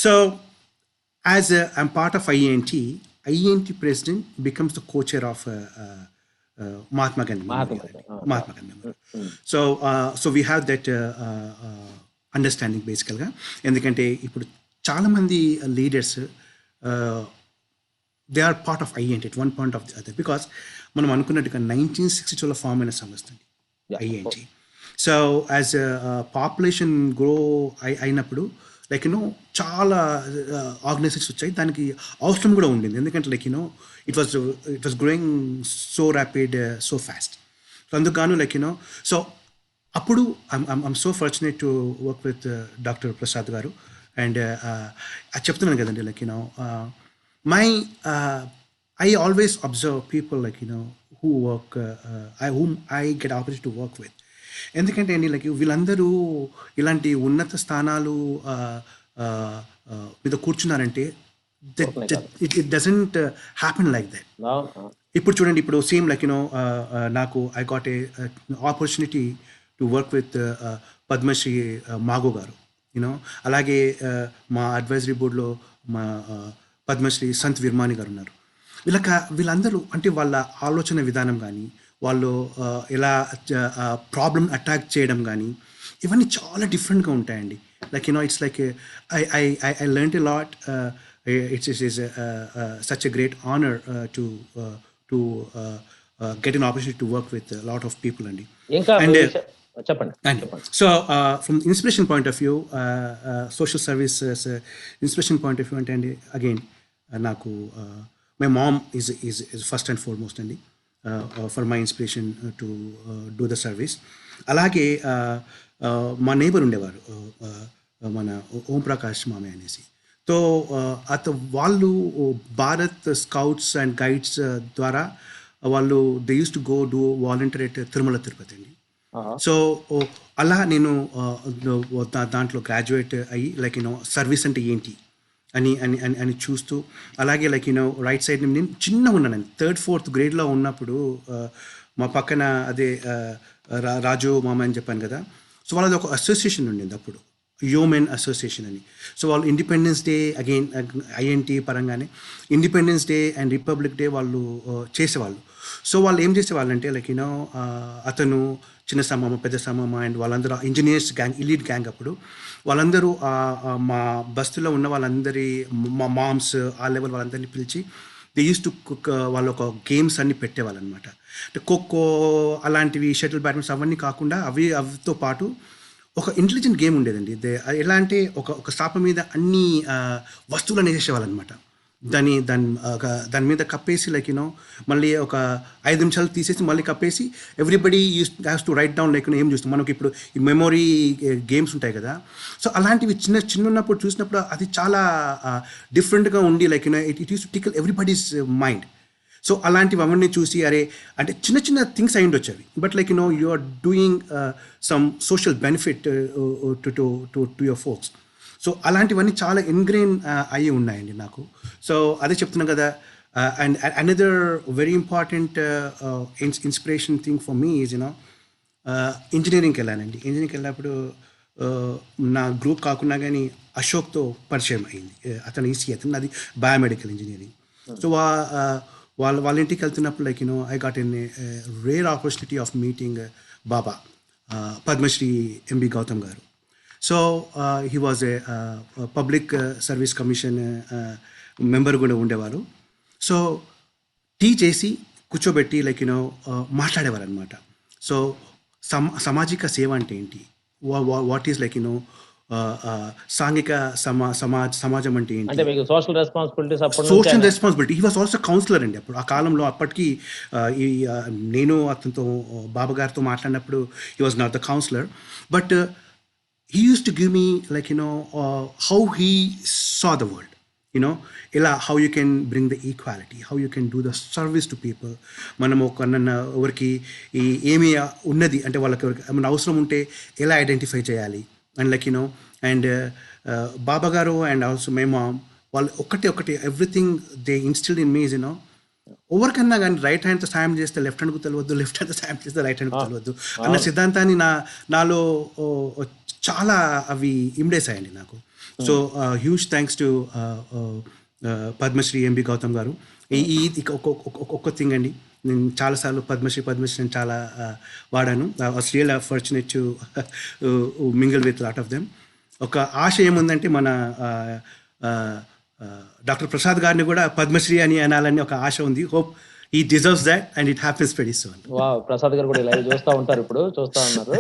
so as I'm part of IENT president becomes the co-chair of Mahatma Gandhi Memorial. So we have that understanding basically. ఎందుకంటే ఇప్పుడు చాలా మంది leaders they are part of IENT at one point of the other, because మనం అనుకున్నట్టుగా 1962లో form అయిన సంస్థ అండి IENT. So as population grow అయినప్పుడు లైక్ చాలా ఆర్గనైజేషన్స్ వచ్చాయి. దానికి అవసరం కూడా ఉండింది, ఎందుకంటే like it was growing so rapid, so fast. So అందుకు లైక్ సో అప్పుడు I'm so fortunate to work with doctor Prasad గారు. అండ్ అది చెప్తున్నాను కదండి like I always observe people like who work whom I get opportunity to work with. ఎందుకంటే అండి like వీళ్ళందరూ ఇలాంటి ఉన్నత స్థానాలు మీద కూర్చున్నారంటే it doesn't happen like that. ఇప్పుడు చూడండి, ఇప్పుడు సేమ్ లైక్ నాకు I got a opportunity to work with Padmashri Mago గారు. అలాగే మా అడ్వైజరీ బోర్డులో మా పద్మశ్రీ సంత్ విర్మాని గారు ఉన్నారు. వీళ్ళందరూ అంటే వాళ్ళ ఆలోచన విధానం కానీ, వాళ్ళు ఎలా ప్రాబ్లమ్ అటాక్ చేయడం కానీ, ఇవన్నీ చాలా డిఫరెంట్గా ఉంటాయండి. Like it's like I learn a lot. It's such a great honour to get an opportunity to work with lot of people అండి. చెప్పండి. So from inspiration point of view, social services inspiration point of view అంటే అండి again నాకు my mom is first and foremost అండి for my inspiration to do the service. అలాగే మా neighbour ఉండేవారు మన ఓం ప్రకాష్ మామే అనేసి. సో వాళ్ళు భారత్ స్కౌట్స్ అండ్ గైడ్స్ ద్వారా వాళ్ళు they use to go do volunteer at Tirumala Tirupati అండి. సో అలా నేను దాంట్లో గ్రాడ్యుయేట్ అయ్యి లైక్ సర్వీస్ అంటే ఏంటి అని అని అని అని చూస్తూ, అలాగే లైక్ రైట్ సైడ్ నేను చిన్నగా ఉన్నానండి, 3rd 4th గ్రేడ్లో ఉన్నప్పుడు మా పక్కన అదే రాజు మామ అని చెప్పాను కదా. సో వాళ్ళది ఒక అసోసియేషన్ ఉండింది అప్పుడు, హ్యూమెన్ అసోసియేషన్ అని. సో వాళ్ళు ఇండిపెండెన్స్ డే అగైన్ INT పరంగానే independence day and republic day వాళ్ళు చేసేవాళ్ళు. సో వాళ్ళు ఏం చేసేవాళ్ళంటే లైక్ అతను చిన్న సమమ్మ, పెద్ద సమమ్మ అండ్ వాళ్ళందరూ ఇంజనీర్స్ గ్యాంగ్, ఎలీట్ గ్యాంగ్. అప్పుడు వాళ్ళందరూ మా బస్తీలో ఉన్న వాళ్ళందరి మా మామ్స్ ఆ లెవెల్ వాళ్ళందరినీ పిలిచి దే యూస్ టు కుక్, వాళ్ళు ఒక గేమ్స్ అన్ని పెట్టేవాళ్ళు అనమాట. అంటే ఖోఖో అలాంటివి, షటిల్ బ్యాడ్మింటన్ అవన్నీ కాకుండా అవితో పాటు ఒక ఇంటెలిజెంట్ గేమ్ ఉండేదండి. ఎలా అంటే ఒక సాప మీద అన్ని వస్తువులను వేసేసేవాళ్ళు అనమాట. దాని మీద కప్పేసి లైక్ మళ్ళీ ఒక 5 నిమిషాలు తీసేసి మళ్ళీ కప్పేసి everybody has to write down like ఏం చూస్తాం మనకి ఇప్పుడు ఈ మెమొరీ గేమ్స్ ఉంటాయి కదా. సో అలాంటివి చిన్న ఉన్నప్పుడు చూసినప్పుడు అది చాలా డిఫరెంట్గా ఉండి like it use to tickle everybody's mind. So అలాంటివి అవన్నీ చూసి అరే అంటే చిన్న థింగ్స్ అయి ఉండొచ్చు అవి, but like you are doing some social benefit to your folks. So అలాంటివన్నీ చాలా ఇన్గ్రెయిన్ అయ్యి ఉన్నాయండి నాకు. సో అదే చెప్తున్నాను కదా. And another very important inspiration thing for me is ఇంజనీరింగ్కి వెళ్ళానండి. ఇంజనీరింగ్కి వెళ్ళినప్పుడు నా గ్రూప్ కాకుండా కానీ అశోక్తో పరిచయం అయింది. అతను ఈసీ, అతను అది బయోమెడికల్ ఇంజనీరింగ్. సో వాళ్ళ ఇంటికి వెళ్తున్నప్పుడు like I got an rare opportunity of meeting Baba Padmashri MB Gautam గారు. So he was a public service commission member కూడా ఉండేవారు. సో టీ చేసి కూర్చోబెట్టి లైక్ మాట్లాడేవారు అనమాట. సో సామాజిక సేవ అంటే ఏంటి, వాట్ ఈస్ లైక్ సాంఘిక సమాజం అంటే ఏంటి, అంటే మీకు సోషల్ రెస్పాన్సిబిలిటీస్ అప్పటి నుంచి social responsibility. He was also councillor అండి అప్పుడు ఆ కాలంలో. అప్పటికి నేను అతనితో బాబా గారితో మాట్లాడినప్పుడు he was not the councillor, but he used to give me like how he saw the world, ఇలా how you can bring the equality, how you can do the service to people. మనం ఒక ఎవరికి ఏమి ఉన్నది అంటే వాళ్ళకి ఏమైనా అవసరం ఉంటే ఎలా ఐడెంటిఫై చేయాలి అండ్ అండ్ బాబా గారు అండ్ ఆల్సో మై మామ్ వాళ్ళు ఒకటి ఎవ్రీథింగ్ దే ఇన్స్టిల్డ్ ఇన్ మీజ్ ఎవరికన్నా కానీ రైట్ హ్యాండ్తో సాయం చేస్తే లెఫ్ట్ హ్యాండ్కు తెలియద్దు, లెఫ్ట్ హ్యాండ్తో సాయం చేస్తే రైట్ హ్యాండ్కు తెలియద్దు అన్న సిద్ధాంతాన్ని నాలో చాలా అవి ఇమిడేస్ అయ్యండి నాకు. So huge thanks to Padmashri MB Gautam గారు. ఈ ఒక్క థింగ్ అండి, నేను చాలాసార్లు పద్మశ్రీ నేను చాలా వాడాను. I was real fortunate to mingle with lot of them. ఒక ఆశ ఏముందంటే మన డాక్టర్ ప్రసాద్ గారిని కూడా పద్మశ్రీ అని అనాలని ఒక ఆశ ఉంది. Hope he deserves that and it happens pretty soon. Wow, Prasad గారు కూడా లైవ్ చూస్తూ ఉంటారు, ఇప్పుడు చూస్తూ ఉన్నారు.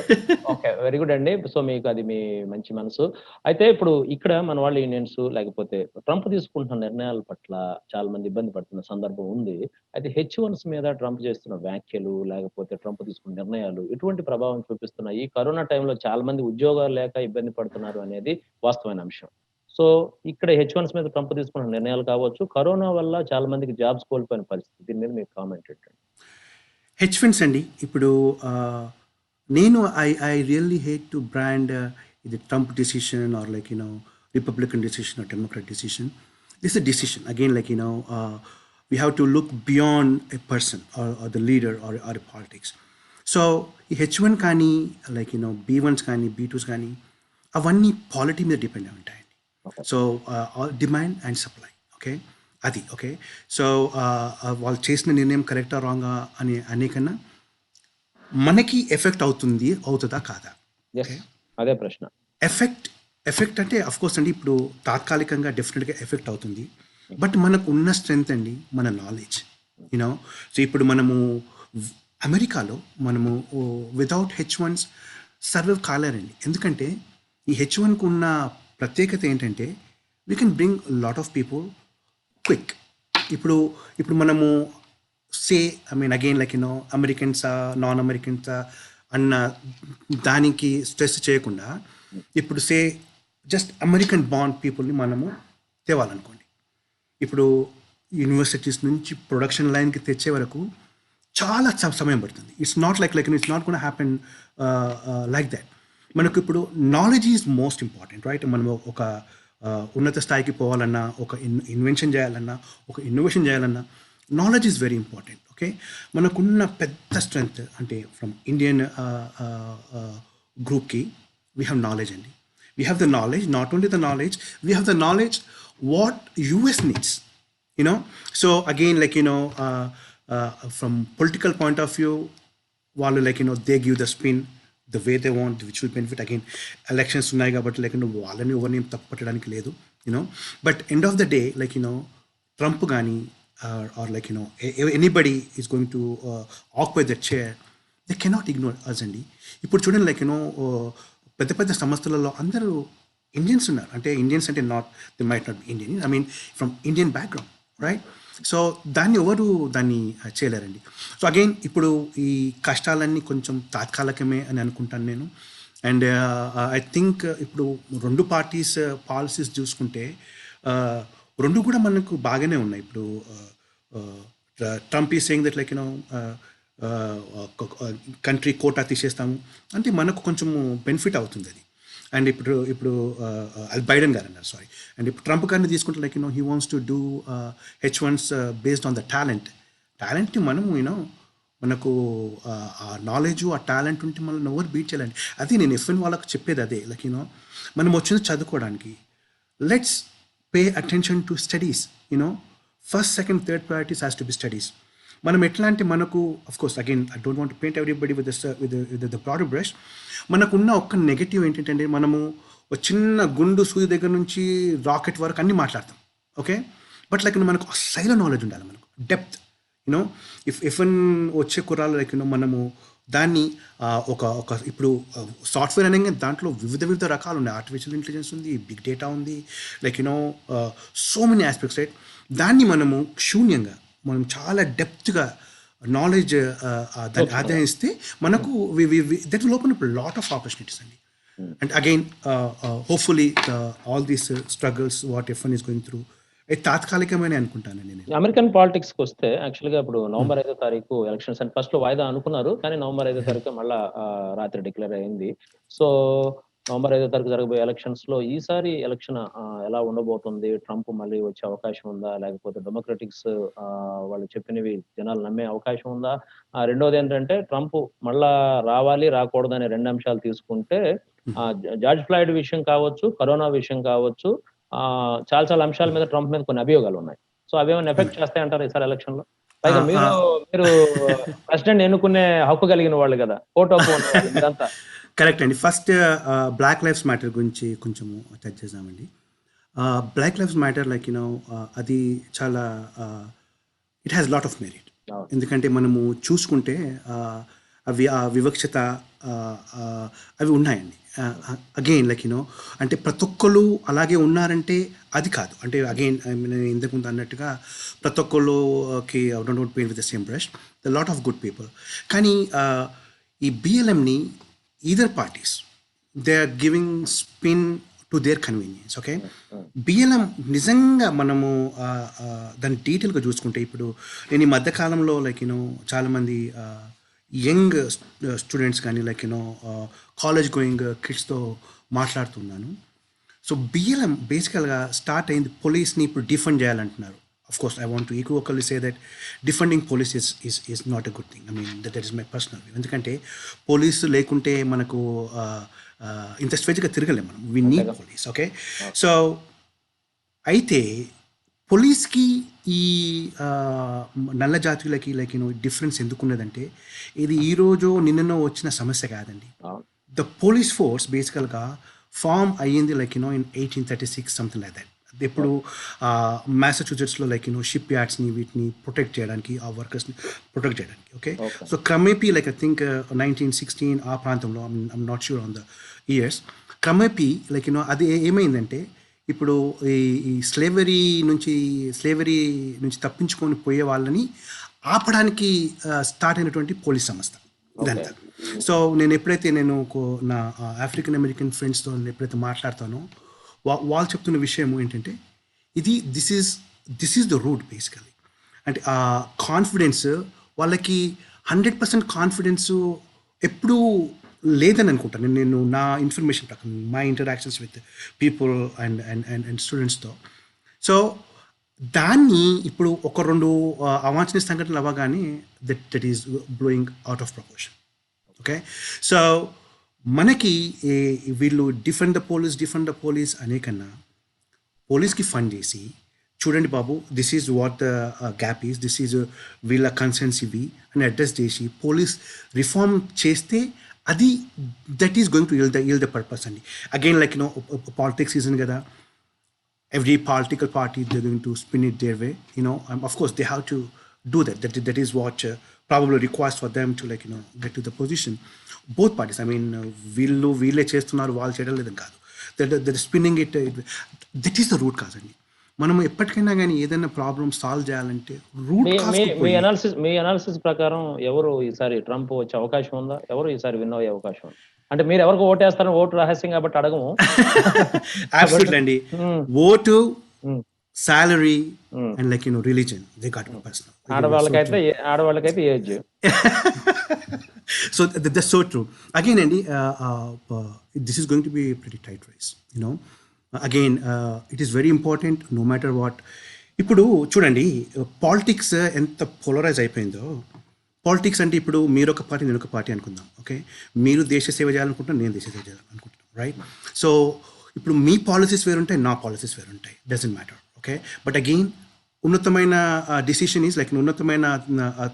ఓకే, వెరీ గుడ్ అండి. సో మీకు అది మీ మంచి మనసు. అయితే ఇప్పుడు ఇక్కడ మన వాళ్ళు ఇండియన్స్ లేకపోతే ట్రంప్ తీసుకుంటున్న నిర్ణయాల పట్ల చాలా మంది ఇబ్బంది పడుతున్న సందర్భం ఉంది. అయితే H1s మీద ట్రంప్ చేస్తున్న వ్యాఖ్యలు లేకపోతే ట్రంప్ తీసుకున్న నిర్ణయాలు ఎటువంటి ప్రభావం చూపిస్తున్నాయి? కరోనా టైంలో చాలా మంది ఉద్యోగాలు లేక ఇబ్బంది పడుతున్నారు అనేది వాస్తవమైన అంశం. సో ఇక్కడ H1s మీద ట్రంప్ తీసుకున్న నిర్ణయాలు కావచ్చు, కరోనా వల్ల చాలా మందికి జాబ్స్ కోల్పోయిన పరిస్థితి, దీని మీద మీకు కామెంట్ ఏంటండి? H1s అండి, ఇప్పుడు నేను I really hate to brand ఇది Trump decision or Republican decision or Democrat decision. This is decision again we have to look beyond a person or the leader or a politics. So ఈ H1 కానీ B1s కానీ B2s కానీ అవన్నీ polity మీద depend అయి ఉంటాయి. So demand and supply, okay, అది okay. So వాళ్ళు చేసిన నిర్ణయం కరెక్టా రాంగా అనే కన్నా మనకి ఎఫెక్ట్ అవుతుందా కాదా, అదే ప్రశ్న. ఎఫెక్ట్ అంటే అఫ్కోర్స్ అండి, ఇప్పుడు తాత్కాలికంగా డెఫినెట్గా ఎఫెక్ట్ అవుతుంది. బట్ మనకు ఉన్న స్ట్రెంగ్త్ అండి మన నాలెడ్జ్. సో ఇప్పుడు మనము అమెరికాలో మనము వితౌట్ H1s సర్వైవ్ కాలేరండి. ఎందుకంటే ఈ H1కు ఉన్న ప్రత్యేకత ఏంటంటే we can bring lot of people quick. ఇప్పుడు మనము అగైన్ అమెరికన్సా నాన్ అమెరికన్సా అన్న దానికి స్ట్రెస్ చేయకుండా ఇప్పుడు జస్ట్ అమెరికన్ బాండ్ పీపుల్ని మనము తేవాలనుకోండి. ఇప్పుడు యూనివర్సిటీస్ నుంచి ప్రొడక్షన్ లైన్కి తెచ్చే వరకు చాలా సమయం పడుతుంది. It's not it's not gonna happen like that. మనకు ఇప్పుడు knowledge is most important, right? మనం ఒక ఉన్నత స్థాయికి పోవాలన్నా, ఒక ఇన్వెన్షన్ చేయాలన్నా, ఒక ఇన్నోవేషన్ చేయాలన్నా knowledge is very important, okay. మనకున్న పెద్ద స్ట్రెంగ్త్ అంటే ఫ్రమ్ ఇండియన్ గ్రూప్కి వీ హ్యావ్ నాలెడ్జ్ అండి. We have the knowledge, not only the knowledge, we have the knowledge what US needs, So again, from political point of view, వాళ్ళు they give the spin the way they want, which will benefit. Again, elections ఉన్నాయి కాబట్టి వాళ్ళని ఎవరిని తప్పు పట్టడానికి లేదు, but end of the day Trump కానీ or anybody is going to occupy that chair, they cannot ignore us అండి. ఇప్పుడు చూడండి పెద్ద పెద్ద సంస్థలలో అందరూ ఇండియన్స్ ఉన్నారు. అంటే ఇండియన్స్ అంటే they might not be Indian, I mean from Indian background, right? So ఎవరు దాన్ని చేయలేరండి. సో అగైన్ ఇప్పుడు ఈ కష్టాలన్నీ కొంచెం తాత్కాలికమే అని అనుకుంటాను నేను. అండ్ ఐ థింక్ ఇప్పుడు రెండు పార్టీస్ పాలసీస్ చూసుకుంటే రెండు కూడా మనకు బాగానే ఉన్నాయి. ఇప్పుడు ట్రంప్ ఈ సేయింగ్ దట్ కంట్రీ కోటా తీసేస్తాము అంటే మనకు కొంచెం బెనిఫిట్ అవుతుంది అది. అండ్ ఇప్పుడు బైడెన్ గారు అన్నారు, సారీ. అండ్ ఇప్పుడు ట్రంప్ గారిని తీసుకుంటే he wants to do H1s based on the టాలెంట్ని మనము మనకు ఆ నాలెడ్జ్, ఆ టాలెంట్ ఉంటే మనం ఎవరు బీట్ చేయాలండి. అది నేను FN వాళ్ళకు చెప్పేది అదే. మనం వచ్చింది చదువుకోవడానికి. Let's pay attention to studies. First, second, third priorities has to be studies. మనం ఎట్లా అంటే మనకు of course again I don't want to paint everybody with the broad brush. మనకున్న ఒక్క నెగటివ్ ఏంటంటే మనము ఒక చిన్న గుండు సూది దగ్గర నుంచి రాకెట్ వరకు అన్నీ మాట్లాడతాం, ఓకే. బట్ మనకు సైలో నాలెడ్జ్ ఉండాలి, మనకు డెప్త్. ఇఫ్ ఎఫ్ఎన్ వచ్చే కుర్రాలు మనము దాన్ని ఒక ఇప్పుడు సాఫ్ట్వేర్ అనగా దాంట్లో వివిధ రకాలు ఉన్నాయి. ఆర్టిఫిషియల్ ఇంటెలిజెన్స్ ఉంది, బిగ్ డేటా ఉంది, like so many aspects, right? దాన్ని మనము శూన్యంగా మనం చాలా డెప్త్గా నాలెడ్జ్ దాన్ని ఆదాయిస్తే మనకు that will open up lot of opportunities అండి. And again hopefully all these struggles what F one is going through తాత్కాలికమని అనుకుంటానండి నేను. అమెరికన్ పాలిటిక్స్ కి వస్తే యాక్చువల్ గా ఇప్పుడు నవంబర్ 5వ తారీఖు ఎలక్షన్స్ అని ఫస్ట్ లో వాయిదా అనుకున్నారు, కానీ నవంబర్ 5వ తారీఖు మళ్ళా రాత్రి డిక్లేర్ అయింది. సో నవంబర్ 5వ తారీఖు జరగబోయే ఎలక్షన్స్ లో ఈసారి ఎలక్షన్ ఎలా ఉండబోతుంది? ట్రంప్ మళ్ళీ వచ్చే అవకాశం ఉందా, లేకపోతే డెమోక్రటిక్స్ వాళ్ళు చెప్పినవి జనాలు నమ్మే అవకాశం ఉందా? రెండోది ఏంటంటే ట్రంప్ మళ్ళా రావాలి రాకూడదు అనే 2 అంశాలు తీసుకుంటే జార్జ్ ఫ్లాయిడ్ విషయం కావచ్చు, కరోనా విషయం కావచ్చు, చాలా అంశాల మీద ట్రంప్ మీద కొన్ని అభియోగాలు ఉన్నాయి. సో అవేమైనా ఎఫెక్ట్ చేస్తాయంటారు ఈసారి ఎలక్షన్ లో? పైగా మీరు ప్రెసిడెంట్ ఎన్నుకునే హక్కు కలిగిన వాళ్ళు కదా, ఓటు హక్కు ఉన్నవాళ్ళు మీరంతా. కరెక్ట్ అండి. ఫస్ట్ బ్లాక్ లైఫ్స్ మ్యాటర్ గురించి కొంచెము టచ్ చేద్దామండి. బ్లాక్ లైఫ్స్ మ్యాటర్ లైక్ అది చాలా it has lot of merit. ఎందుకంటే మనము చూసుకుంటే అవి ఆ వివక్షత అవి ఉన్నాయండి. అగైన్ లైక్ అంటే ప్రతి ఒక్కళ్ళు అలాగే ఉన్నారంటే అది కాదు. అంటే అగైన్ నేను ఇంతకుముందు అన్నట్టుగా ప్రతి ఒక్కళ్ళకి don't paint with the same brush, the lot of good people. కానీ ఈ బిఎల్ఎంని either parties they are giving spin to their convenience. Okay, BLM నిజంగా మనము దాన్ని డీటెయిల్గా చూసుకుంటే ఇప్పుడు నేను ఈ మధ్యకాలంలో లైక్ చాలామంది యంగ్ స్టూడెంట్స్ కానీ లైక్ కాలేజ్ గోయింగ్ కిడ్స్తో మాట్లాడుతున్నాను. సో బిఎల్ఎం బేసికల్గా స్టార్ట్ అయింది పోలీస్ని ఇప్పుడు డిఫెండ్ చేయాలంటున్నారు. Of course I want to equally say that defending police is not a good thing. I mean that is my personal view. ఎందుకంటే police లేకుంటే మనకు ఇంత స్వేచ్ఛగా తిరగలేం మనం. We need police. Okay, so అయితే పోలీస్కి ఈ నల్ల జాతీయులకి లైక్ డిఫరెన్స్ ఎందుకు ఉన్నదంటే ఇది ఈరోజు నిన్ననో వచ్చిన సమస్య కాదండి. ద పోలీస్ ఫోర్స్ బేసికల్గా ఫామ్ అయ్యింది like in 1836 something like that. ఎప్పుడు మ్యాసచ్యూసెట్స్లో లైక్ షిప్ యార్డ్స్ని వీటిని ప్రొటెక్ట్ చేయడానికి, ఆ వర్కర్స్ని ప్రొటెక్ట్ చేయడానికి. ఓకే, సో క్రమేపీ లైక్ ఐ థింక్ 1916 ఆ ప్రాంతంలో, I'm not sure on the years, క్రమేపీ లైక్ అది ఏమైందంటే ఇప్పుడు ఈ స్లేవరీ నుంచి తప్పించుకొని పోయే వాళ్ళని ఆపడానికి స్టార్ట్ అయినటువంటి పోలీస్ సంస్థ ఇదంతా. సో నేను ఎప్పుడైతే నా ఆఫ్రికన్ అమెరికన్ ఫ్రెండ్స్తో ఎప్పుడైతే మాట్లాడతానో వాళ్ళు చెప్తున్న విషయం ఏంటంటే this is the route basically. అంటే ఆ కాన్ఫిడెన్స్ వాళ్ళకి 100% కాన్ఫిడెన్స్ ఎప్పుడూ లేదని అనుకుంటాను నేను నా ఇన్ఫర్మేషన్ ప్రకారం, my interactions with people and స్టూడెంట్స్తో. సో దాన్ని ఇప్పుడు ఒక 2 అవాంఛనీయ సంఘటనలు అవ్వగానే that is blowing out of proportion. Okay, so మనకి వీళ్ళు డిఫెండ్ ద పోలీస్ అనే కన్నా పోలీస్కి ఫండ్ చేసి చూడండి బాబు, this is what the gap is, this is వీళ్ళ కన్సర్న్స్ ఇవి అని అడ్రస్ చేసి పోలీస్ రిఫార్మ్ చేస్తే అది that is going to yield the purpose అండి. అగైన్ లైక్ పాలిటిక్స్ సీజన్ కదా, every political party they're going to spin it their way, of course they have to do that is what probably requires for them to like get to the position. Both parties, I mean వీళ్ళే చేస్తున్నారు, వాళ్ళు చేయడం లేదని కాదు, that spinning it, that is the root cause అండి. మనం ఎప్పటికైనా కానీ ఏదైనా ప్రాబ్లమ్ సాల్వ్ చేయాలంటే రూట్ మీ అనాలిసిస్ ప్రకారం ఎవరు ఈసారి ట్రంప్ వచ్చే అవకాశం ఉందా? ఎవరు ఈసారి విన్ అయ్యే అవకాశం ఉంది? అంటే మీరు ఎవరికి ఓటేస్తారని ఓటు రహస్యం కాబట్టి అడగము. అబ్సల్యూట్లీ అండి. Vote, salary and like religion, they got my personal. ఆడవాళ్ళకైతే age. So that's so true. Again అండి, this is going to be a pretty tight race, again it is very important no matter what. ఇప్పుడు చూడండి politics ఎంత polarise అయిపోయిందో. Politics అంటే ఇప్పుడు మీరు ఒక పార్టీ నేను ఒక పార్టీ అనుకుందాం. ఓకే, మీరు దేశ సేవ చేయాలనుకుంటున్నాను, నేను దేశ సేవ చేయాలనుకుంటున్నాను, రైట్? సో ఇప్పుడు మీ పాలసీస్ వేరుంటాయి, నా పాలసీస్ వేరుంటాయి, doesn't matter. Okay, but again ఉన్నతమైన డిసిషన్ ఈజ్ లైక్ ఉన్నతమైన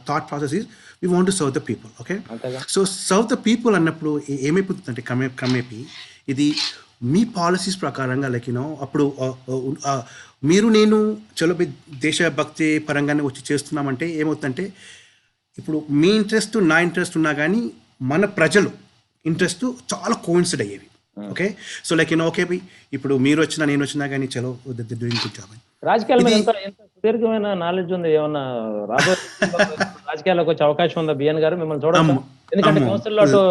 thought process is we want to serve the people. Okay, so serve the people అన్నప్పుడు ఏమైపోతుందంటే క్రమేపీ ఇది మీ పాలసీస్ ప్రకారంగా లైక్ అప్పుడు మీరు నేను చలో దేశభక్తి పరంగానే వచ్చి చేస్తున్నామంటే ఏమవుతుందంటే ఇప్పుడు మీ ఇంట్రెస్ట్ నా ఇంట్రెస్ట్ ఉన్నా కానీ మన ప్రజలు ఇంట్రెస్ట్ చాలా కోయిన్సిడ్ అయ్యేవి. ఓకే, సో లైక్ ఓకే ఇప్పుడు మీరు వచ్చినా నేను వచ్చినా కానీ చలో డూయింగ్ గుడ్ జాబ్ అని. రాజకీయాల మీద ఎంత సుదీర్ఘమైన నాలెడ్జ్ ఉంది? ఏమన్నా రాబోయే రాజకీయాల్లోకి వచ్చే అవకాశం ఉందా బిఎన్ గారు? మిమ్మల్ని చూడొచ్చా? ఎందుకంటే కౌన్సిల్లో అటు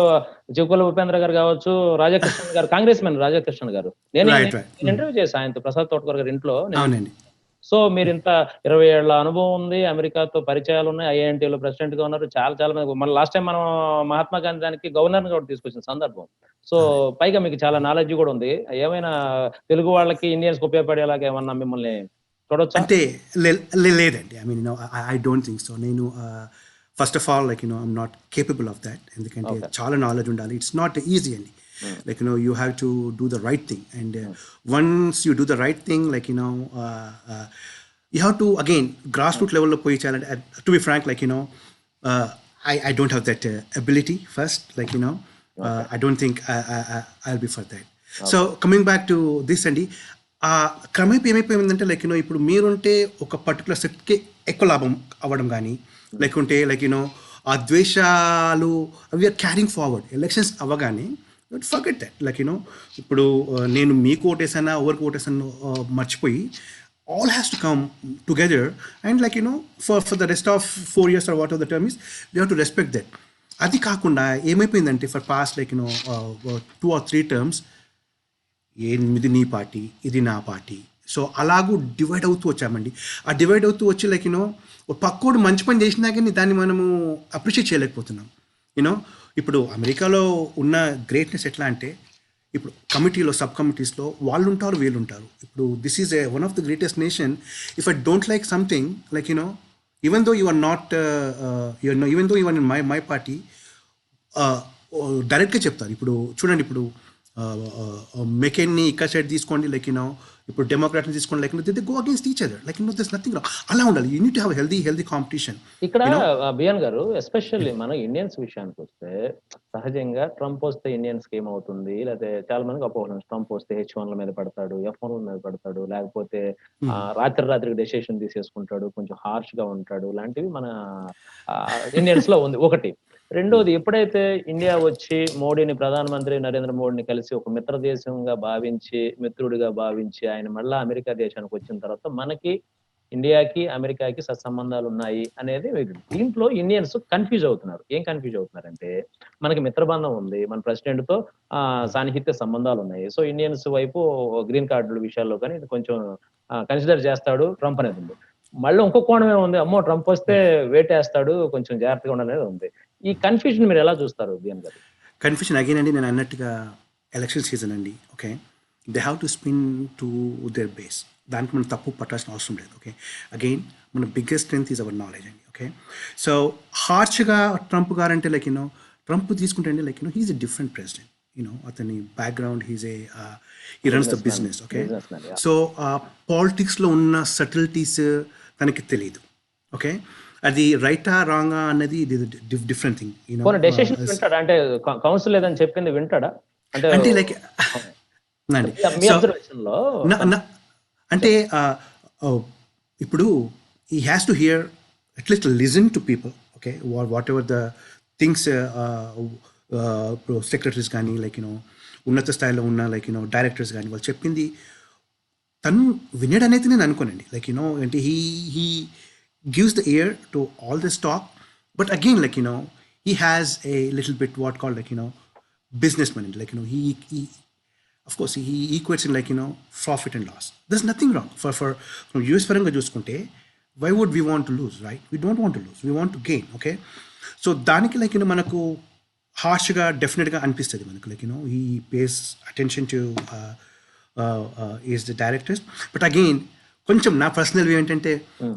చివుకుల ఉపేంద్ర గారు కావచ్చు, రాధాకృష్ణన్ గారు, కాంగ్రెస్ మ్యాన్ రాధాకృష్ణన్ గారు, నేను ఇంటర్వ్యూ చేశాను ఆయనతో, ప్రసాద్ తోటకూర గారి ఇంట్లో. అవునండి. సో మీరు ఇంత 20 ఏళ్ల అనుభవం ఉంది, అమెరికాతో పరిచయాలు ఉన్నాయి, ఐఐఎన్టీలో ప్రెసిడెంట్ గా ఉన్నారు, చాలా మంది. మన లాస్ట్ టైం మనం మహాత్మా గాంధీ దానికి గవర్నర్ కూడా తీసుకొచ్చిన సందర్భం. సో పైగా మీకు చాలా నాలెడ్జ్ కూడా ఉంది. ఏమైనా తెలుగు వాళ్ళకి ఇండియన్స్ ఉపయోగపడేలాగా ఏమన్నా మిమ్మల్ని చూడొచ్చా? అంటే లేదండి. I mean I don't think so. నేను first of all like I'm not capable of that. ఎందుకంటే చాలా నాలెడ్జ్ ఉండాలి. ఇట్స్ నాట్ ఈజీ అండి. Like you have to do the right thing, and once you do the right thing, like you have to again grassroots level lo poi challenge. To be frank, like I don't have that ability first, like I don't think I'll be for that. So coming back to this andi, క్రమేపీ ఏమైపోయిందంటే like ఇప్పుడు మీరుంటే ఒక particular సెట్కి ఎక్కువ లాభం అవ్వడం కానీ, లేకుంటే లైక్ ఆ ద్వేషాలు అవి ఆర్ క్యారింగ్ ఫార్వర్డ్. ఎలక్షన్స్ అవ్వగానే ఫర్గెట్ దట్. లైక్ ఇప్పుడు నేను మీకు ఓటేసానా ఎవరికి ఓటేసాను మర్చిపోయి all has to come together, and like for the rest of 4 years or whatever the term is, we have to respect that. అది కాకుండా ఏమైపోయిందంటే for past like 2 or 3 terms ఇది నీ పార్టీ, ఇది నా పార్టీ, సో అలాగూ డివైడ్ అవుతూ వచ్చామండి. ఆ డివైడ్ అవుతూ వచ్చి లైక్ పక్కోడు మంచి పని చేసినా కానీ దాన్ని మనము అప్రిషియేట్ చేయలేకపోతున్నాం. ఇప్పుడు అమెరికాలో ఉన్న గ్రేట్నెస్ ఎట్లా అంటే, ఇప్పుడు కమిటీలో సబ్ కమిటీస్లో వాళ్ళు ఉంటారు, వీళ్ళు ఉంటారు. ఇప్పుడు this is one of the greatest nation. If I don't like something like even though you are not even though you are in my party, డైరెక్ట్గా చెప్తారు. ఇప్పుడు చూడండి, ఇప్పుడు మెకెన్ని ఇక్కడ సైడ్ తీసుకోండి, లైక్ ఇప్పుడు డెమోక్రాట్ని తీసుకోండి, like they go against each other, like this nothing wrong. అలా ఉండాలి. You need to have healthy competition. ఇక్కడ బిఎన్ గారు, ఎస్పెషల్లీ మన ఇండియన్స్ విషయానికి వస్తే, సహజంగా ట్రంప్ వస్తే ఇండియన్స్ కి ఏమవుతుంది, లేకపోతే చాలా మందికి అపోహ, ట్రంప్ వస్తే H1ల మీద పడతాడు, F1ల మీద పడతాడు, లేకపోతే రాత్రికి డెసిషన్ తీసేసుకుంటాడు, కొంచెం హార్ష్ గా ఉంటాడు, లాంటివి మన ఇండియన్స్ లో ఉంది ఒకటి. రెండోది, ఎప్పుడైతే ఇండియా వచ్చి మోడీని, ప్రధానమంత్రి నరేంద్ర మోడీని కలిసి ఒక మిత్ర దేశంగా భావించి, మిత్రుడిగా భావించి ఆయన మళ్ళా అమెరికా దేశానికి వచ్చిన తర్వాత మనకి ఇండియాకి అమెరికాకి సత్సంబంధాలు ఉన్నాయి అనేది దీంట్లో ఇండియన్స్ కన్ఫ్యూజ్ అవుతున్నారు. ఏం కన్ఫ్యూజ్ అవుతున్నారంటే, మనకి మిత్రబంధం ఉంది, మన ప్రెసిడెంట్ తో సాన్నిహిత్య సంబంధాలు ఉన్నాయి, సో ఇండియన్స్ వైపు గ్రీన్ కార్డుల విషయాల్లో కానీ కొంచెం కన్సిడర్ చేస్తాడు ట్రంప్ అనేది ఉంది. మళ్ళీ ఇంకో కోణమే ఉంది, అమ్మో ట్రంప్ వస్తే వేటేస్తాడు, కొంచెం జాగ్రత్తగా ఉండాలనేది ఉంది. ఈ కన్ఫ్యూజన్ మీరు ఎలా చూస్తారు బిఎన్ గారు? కన్ఫ్యూజన్ అగైన్ అండి, నేను అన్నట్టుగా ఎలక్షన్ సీజన్ అండి. Okay, they have to spin to their base. దానికి మనం తప్పు పట్టాల్సిన అవసరం లేదు. ఓకే, అగైన్ మన biggest strength is our knowledge అండి. ఓకే, సో హార్ష్గా ట్రంప్ గారు అంటే లైక్ ట్రంప్ తీసుకుంటే అండి like he's a different president. అతని background he runs the business. Okay, so పాలిటిక్స్లో ఉన్న సటిల్టీస్ తనకి తెలియదు. ఓకే, అది రైటా రాంగా అన్నది డిఫరెంట్ థింగ్. అంటే కౌన్సిల్ లేదని చెప్పింది వింటాడా అంటే లైక్ అంటే ఇప్పుడు he has to hear, at least listen to people. Okay, whatever the things secretaries కానీ లైక్ ఉన్నత స్థాయిలో ఉన్న లైక్ డైరెక్టర్స్ కానీ వాళ్ళు చెప్పింది తను వినడనేది నేను అనుకోనండి. లైక్ అంటే he gives the ear to all this talk, but again like he has a little bit what called like businessman, like he of course he equates in like profit and loss. There's nothing wrong for from US paranga chuskunte, why would we want to lose, right? We don't want to lose, we want to gain. Okay, so daniki like manaku harsh ga definite ga anpistadi manaku like he pays attention to is the directors, but again కొంచెం నా personal view ఏంటంటే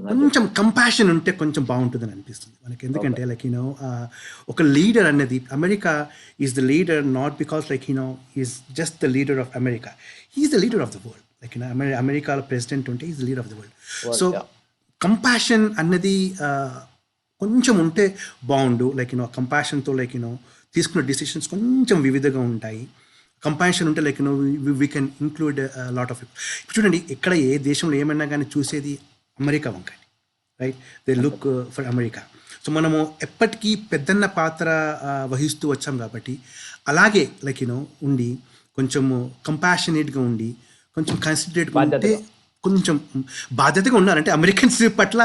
కొంచెం compassion ఉంటే కొంచెం బాగుంటుందని అనిపిస్తుంది మనకి. ఎందుకంటే లైక్ ఒక లీడర్ అన్నది, America is the leader not because like is just the leader of America, he's the leader of the world. Like అమెరికాలో ప్రెసిడెంట్ ఉంటే is the leader of the world. So compassion అన్నది కొంచెం ఉంటే బాగుండు. Like కంపాషన్తో like తీసుకున్న decisions కొంచెం వివిధంగా ఉంటాయి. కంపాషన్ ఉంటే like we can include lot of people. ఇప్పుడు చూడండి, ఎక్కడ ఏ దేశంలో ఏమన్నా కానీ చూసేది అమెరికా వంకని, right? They look for America. So మనము ఎప్పటికీ పెద్దన్న పాత్ర వహిస్తూ వచ్చాం కాబట్టి అలాగే లైక్ ఉండి కొంచెము కంపాషనేట్గా ఉండి కొంచెం కన్సిడరేట్గా ఉంటే కొంచెం బాధ్యతగా ఉన్నారంటే అమెరికన్స్ పట్ల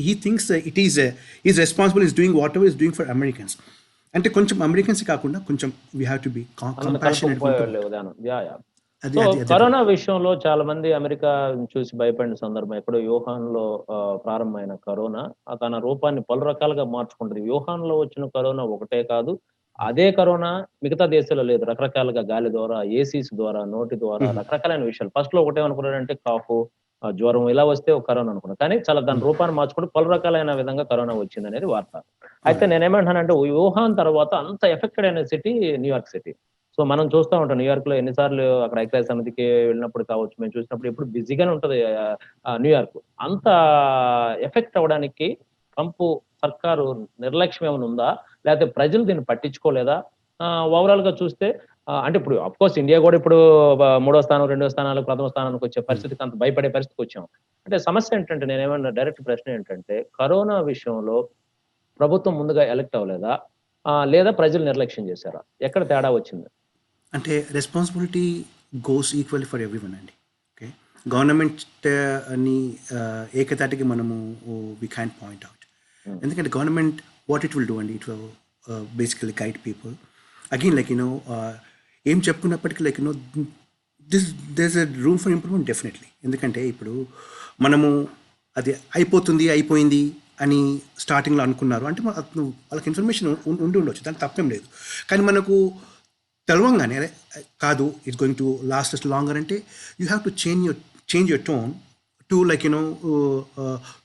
he thinks it is responsible is doing what ever is doing for Americans అంటే కొంచెం అమెరికన్స్ కాకుండా కొంచెం we have to B compassionate. So corona విషయంలో చాలా మంది అమెరికా చూసి భయపడిన సందర్భం ఎక్కడో వ్యూహాన్ లో ప్రారంభమైన కరోనా తన రూపాన్ని పలు రకాలుగా మార్చుకుంటుంది. వ్యూహాన్ లో వచ్చిన కరోనా ఒకటే కాదు, అదే కరోనా మిగతా దేశాల్లో లేదు. రకరకాలుగా గాలి ద్వారా, ఏసీస్ ద్వారా, నోటి ద్వారా రకరకాలైన విషయాలు. ఫస్ట్ లో ఒకటేమనుకున్నారంటే కాఫ్, జ్వరం ఇలా వస్తే ఒక కరోనా అనుకున్నాను. కానీ చాలా దాని రూపాన్ని మార్చుకుంటూ పలు రకాలైన విధంగా కరోనా వచ్చింది అనేది వార్త. అయితే నేనేమంటానంటే వ్యూహాన్ తర్వాత అంత ఎఫెక్టెడ్ అయిన సిటీ న్యూయార్క్ సిటీ. సో మనం చూస్తూ ఉంటాం న్యూయార్క్ లో ఎన్నిసార్లు అక్కడ ఐక్యరాజ్య సమితికి వెళ్ళినప్పుడు కావచ్చు, మేము చూసినప్పుడు ఎప్పుడు బిజీగానే ఉంటది న్యూయార్క్. అంత ఎఫెక్ట్ అవ్వడానికి ట్రంప్ సర్కారు నిర్లక్ష్యం ఏమైనా ఉందా, లేకపోతే ప్రజలు దీన్ని పట్టించుకోలేదా? ఓవరాల్ గా చూస్తే అంటే ఇప్పుడు అఫ్ కోర్స్ ఇండియా కూడా ఇప్పుడు 3వ స్థానం, 2వ స్థానాలు, ప్రథమ స్థానానికి వచ్చే పరిస్థితికి అంత భయపడే పరిస్థితికి వచ్చాం. అంటే సమస్య ఏంటంటే నేనేమన్నా డైరెక్ట్ ప్రశ్న ఏంటంటే కరోనా విషయంలో ప్రభుత్వం ముందుగా ఎలక్ట్ అవ్వలేదా, లేదా ప్రజలు నిర్లక్ష్యం చేశారా? ఎక్కడ తేడా వచ్చింది? అంటే responsibility goes equal for everyone అండి. ఓకే, గవర్నమెంట్ అని ఏకతాటికి మనము వి క్యాన్ పాయింట్ అవుట్. ఎందుకంటే government what it will do అండి, it will basically guide people again like ఏం చెప్పుకున్నప్పటికీ like this a room for improvement definitely. ఎందుకంటే ఇప్పుడు మనము అది అయిపోయింది అని స్టార్టింగ్లో అనుకున్నారు అంటే వాళ్ళకి ఇన్ఫర్మేషన్ ఉండి ఉండొచ్చు, దానికి తప్పేం లేదు. కానీ మనకు తెలవంగానే కాదు it's going to last us longer అంటే you have to change your tone to like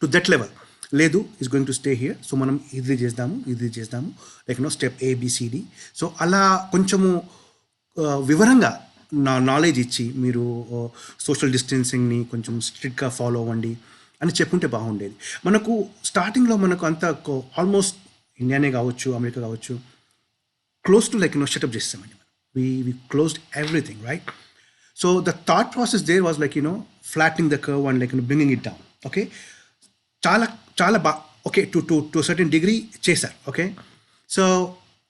to that level. లేదు it's going to stay here, so మనం ఇది చేద్దాము లైక్ స్టెప్ ఏబిసిడి. సో అలా కొంచెము వివరంగా నాలెడ్జ్ ఇచ్చి మీరు సోషల్ డిస్టెన్సింగ్ని కొంచెం స్ట్రిక్ట్గా ఫాలో అవ్వండి అని చెప్పుంటే బాగుండేది. మనకు స్టార్టింగ్లో మనకు అంత ఆల్మోస్ట్ ఇండియానే కావచ్చు, అమెరికా కావచ్చు, క్లోజ్ టు లైక్ షటప్ చేస్తామండి. we closed everything, right? So the thought process there was like flattening the curve and like bringing it down. Okay, చాలా okay to a certain degree చేశారు. Okay, so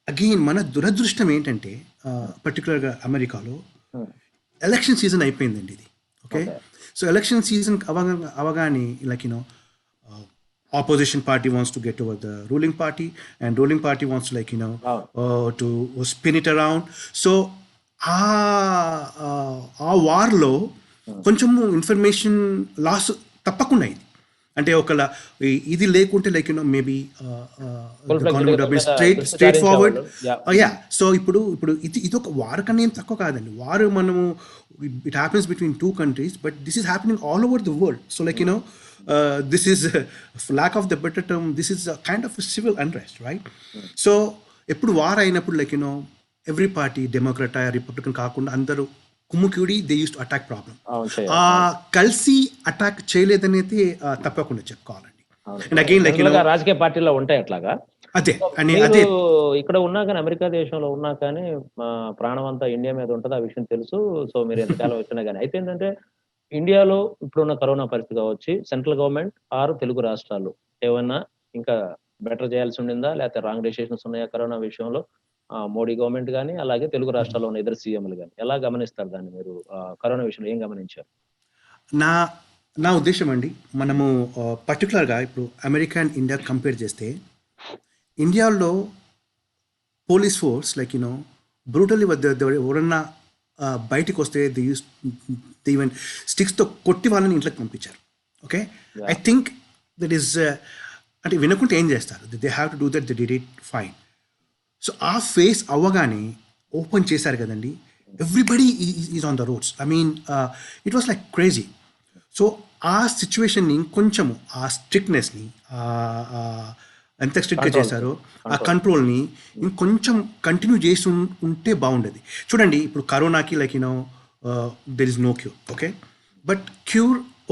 again మన దురదృష్టం ఏంటంటే పర్టికులర్గా అమెరికాలో election season అయిపోయిందండి ఇది. ఓకే, సో ఎలక్షన్ సీజన్ అవగానే like opposition party wants to get over the ruling party and ruling party wants to like to spin it around. So ఆ వార్లో కొంచెము ఇన్ఫర్మేషన్ లాస్ తప్పకుండా అయింది. అంటే ఒకళ్ళ ఇది లేకుంటే like maybe government straight forward. Yeah, so ఇప్పుడు ఇది ఒక వార్ కన్నా ఏం తక్కువ కాదండి. వార్ మనము it happens between two countries, but this is happening all over the world. So like this is lack of the better term, this is a kind of a civil unrest, right? So ఎప్పుడు war అయినప్పుడు like every party Democrat Republican కాకుండా అందరూ కుమ్ముకుడి they use to attack problem. కలిసి attack చేయలేదనేది తప్పకుండా చెప్పుకోవాలండి. And again like రాజకీయ పార్టీలో ఉంటాయి అట్లాగా. అదే ఇక్కడ ఉన్నా కానీ అమెరికా దేశంలో ఉన్నా కానీ ప్రాణం అంతా ఇండియా మీద ఉంటుంది, ఆ విషయం తెలుసు. సో మీరు ఎంతకాలం వచ్చినా కానీ అయితే ఏంటంటే ఇండియాలో ఇప్పుడున్న కరోనా పరిస్థితి కావచ్చు, సెంట్రల్ గవర్నమెంట్ ఆరు తెలుగు రాష్ట్రాలు ఏమన్నా ఇంకా బెటర్ చేయాల్సి ఉండిందా, లేకపోతే రాంగ్ డెసిషన్స్ ఉన్నాయా కరోనా విషయంలో? మోడీ గవర్నమెంట్ కానీ అలాగే తెలుగు రాష్ట్రాల్లో ఉన్న ఇద్దరు సీఎంలు కానీ ఎలా గమనిస్తారు దాన్ని? మీరు కరోనా విషయంలో ఏం గమనించారు? నా ఉద్దేశం అండి, మనము పర్టికులర్గా ఇప్పుడు అమెరికా అండ్ ఇండియా కంపేర్ చేస్తే ఇండియాలో పోలీస్ ఫోర్స్ లైక్ బ్రూటల్లీ ఎవరన్నా బయటికి వస్తే ఈవెన్ స్టిక్స్తో కొట్టి వాళ్ళని ఇంట్లోకి పంపించారు. Okay, I think that is అంటే వినకుంటే ఏం చేస్తారు, they have to do that, they did it fine. So ఆ ఫేస్ అవ్వగానే ఓపెన్ చేశారు కదండి, everybody is on the roads. I mean it was like crazy. So ఆ సిచ్యువేషన్ని కొంచెము ఆ స్ట్రిక్ట్నెస్ని ఎంత స్ట్రిక్ట్గా చేశారో ఆ కంట్రోల్ని ఇంకొంచెం కంటిన్యూ చేసి ఉంటే బాగుండేది. చూడండి ఇప్పుడు కరోనాకి like there is no cure. Okay, but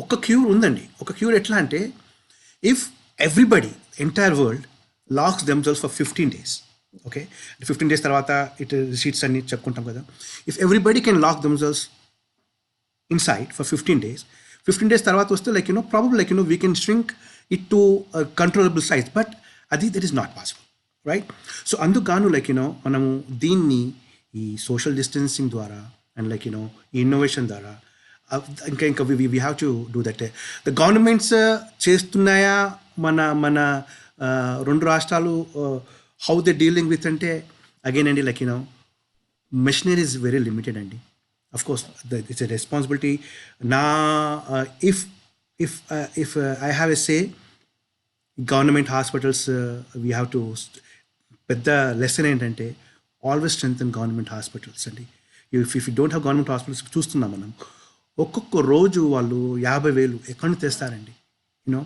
ఒక క్యూర్ ఉందండి. ఒక క్యూర్ ఎట్లా అంటే if everybody entire world locks themselves for 15 days. Okay, 15 days తర్వాత ఇట్ రిసీట్స్ అన్ని చెప్పుకుంటాం కదా. If everybody can lock themselves inside for 15 days, 15 days తర్వాత వస్తే like probably like we can shrink it to a controllable size. But అది that is not possible, right? So అందుకు గాను like you know మనము దీన్ని ఈ సోషల్ డిస్టెన్సింగ్ ద్వారా and like you know ఈ ఇన్నోవేషన్ ద్వారా ఇంకా we have to do that. The governments చేస్తున్నాయా మన మన రెండు రాష్ట్రాలు హౌ దే డీలింగ్ విత్ అంటే అగైన్ అండి like you know machinery is very limited అండి. Of course, it's a responsibility. Now, if I have a say, government hospitals, we have to. పెద్ద lesson ఏంటంటే ఆల్వేస్ స్ట్రెంగ్తన్ గవర్నమెంట్ హాస్పిటల్స్ అండి. If you don't have government hospitals చూస్తున్నాం మనం, ఒక్కొక్క రోజు వాళ్ళు 50,000 ఎక్కడి నుంచి తెస్తారండి? యూనో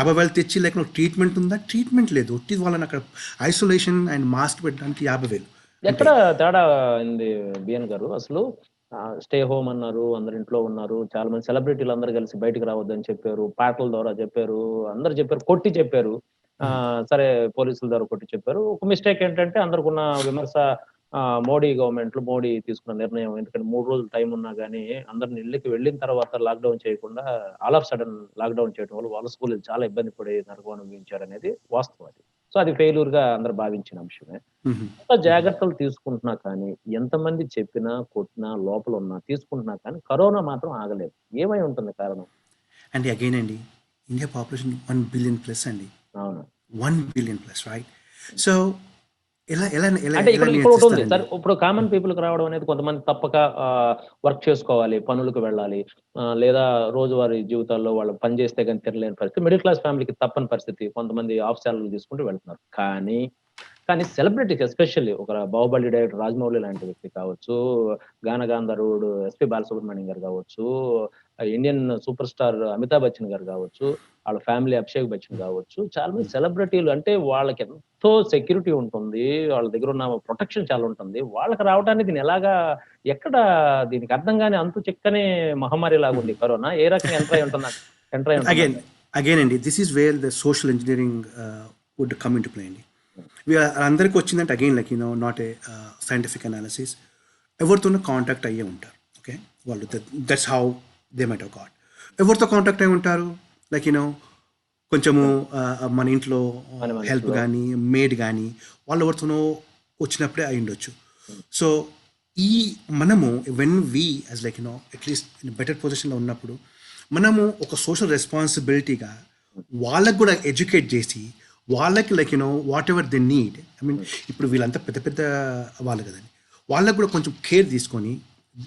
50,000 తెచ్చి లేక ట్రీట్మెంట్ ఉందా? ట్రీట్మెంట్ లేదు. ఒట్టి వాళ్ళని అక్కడ ఐసోలేషన్ అండ్ మాస్క్ పెట్టడానికి 50,000. ఎక్కడ తేడా అయింది బిఎన్ గారు? అసలు స్టే హోమ్ అన్నారు, అందరు ఇంట్లో ఉన్నారు, చాలా మంది సెలబ్రిటీలు అందరూ కలిసి బయటకు రావద్దని చెప్పారు, పాటల ద్వారా చెప్పారు, అందరు చెప్పారు, కొట్టి చెప్పారు. సరే పోలీసుల ద్వారా కొట్టి చెప్పారు. ఒక మిస్టేక్ ఏంటంటే అందరికున్న విమర్శ మోడీ మోడీ తీసుకున్న నిర్ణయం. ఎందుకంటే 3 రోజులు టైం ఉన్నా గానీ అందరిని ఇళ్ళకి వెళ్ళిన తర్వాత లాక్డౌన్ చేయకుండా ఆల్ ఆఫ్ సడన్ లాక్డౌన్ చేయడం వల్ల వలస కూలీలు చాలా ఇబ్బంది పడి నరకం అనుభవించారనేది వాస్తవం అది. సో అది ఫెయిల్యూర్ గా అందరు భావించిన అంశమే. ఎంత జాగ్రత్తలు తీసుకుంటున్నా కానీ, ఎంతమంది చెప్పినా, కొట్టినా, లోపల ఉన్నా తీసుకుంటున్నా కానీ కరోనా మాత్రం ఆగలేదు. ఏమై ఉంటుంది కారణం? అండ్ అగైన్ అండి, ఇండియా పాపులేషన్ 1 బిలియన్ ప్లస్ అండి. అవును. 1 బిలియన్ ప్లస్, రైట్? సో ఎలా ఎలా ఎలా అంటే ఎలా ఇప్పుడు ఒకటి ఉంది సార్. నియంత్రిస్తారండి? ఇప్పుడు కామన్ పీపుల్‌కి రావడం అనేది కొంతమంది తప్పక వర్క్ చేసుకోవాలి, పనులకు వెళ్ళాలి. లేదా రోజువారీ జీవితాల్లో వాళ్ళు పని చేస్తే గాని తినలేని పరిస్థితి. మిడిల్ క్లాస్ ఫ్యామిలీకి తప్పని పరిస్థితి. కొంతమంది హాఫ్ సాలరీలు తీసుకుంటూ వెళ్తున్నారు. కానీ సెలబ్రిటీస్ ఎస్పెషల్లీ ఒక 'బాహుబలి' డైరెక్టర్ రాజమౌళి లాంటి వ్యక్తి కావచ్చు, గాన గాంధర్వుడు ఎస్‌పి బాలసుబ్రహ్మణ్యం గారు కావచ్చు, Indian super star Amitabh Bachchan గారు కావచ్చు, వాళ్ళ ఫ్యామిలీ అభిషేక్ బచ్చన్ కావచ్చు, చాలా మంది సెలబ్రిటీలు అంటే వాళ్ళకి ఎంతో సెక్యూరిటీ ఉంటుంది. వాళ్ళ దగ్గర ఉన్న ప్రొటెక్షన్ చాలా ఉంటుంది. వాళ్ళకి రావడానికి దీన్ని ఎలాగా ఎక్కడ దీనికి అర్థం గాని అంతు చిక్కని మహమ్మారి లాగా ఉంది కరోనా. ఏ రకంగా ఎంటర్ అయి అగైన్ ఉంటుందండి? అగైన్ అండి, this is where the social engineering would come in to play అండి. అందరికి వచ్చిందంటే again like you know not a scientific analysis. ఎవరితోనో కాంటాక్ట్ అయ్యే ఉంటారు. ఓకే, వాళ్ళు that's how they might have got. ఎవరితో కాంటాక్ట్ అయి ఉంటారు? లైక్ యూనో కొంచెము మన ఇంట్లో మన హెల్ప్ మనుషులు. కానీ మేడ్ కానీ వాళ్ళు ఎవరితోనో వచ్చినప్పుడే అయి ఉండొచ్చు. సో ఈ మనము when we as like you know at least in better పొజిషన్లో ఉన్నప్పుడు మనము ఒక సోషల్ రెస్పాన్సిబిలిటీగా వాళ్ళకు కూడా ఎడ్యుకేట్ చేసి వాళ్ళకి like you know what ever they need. I mean ఇప్పుడు వీళ్ళంతా పెద్ద పెద్ద వాళ్ళు కదండి, వాళ్ళకు కూడా కొంచెం కేర్ తీసుకొని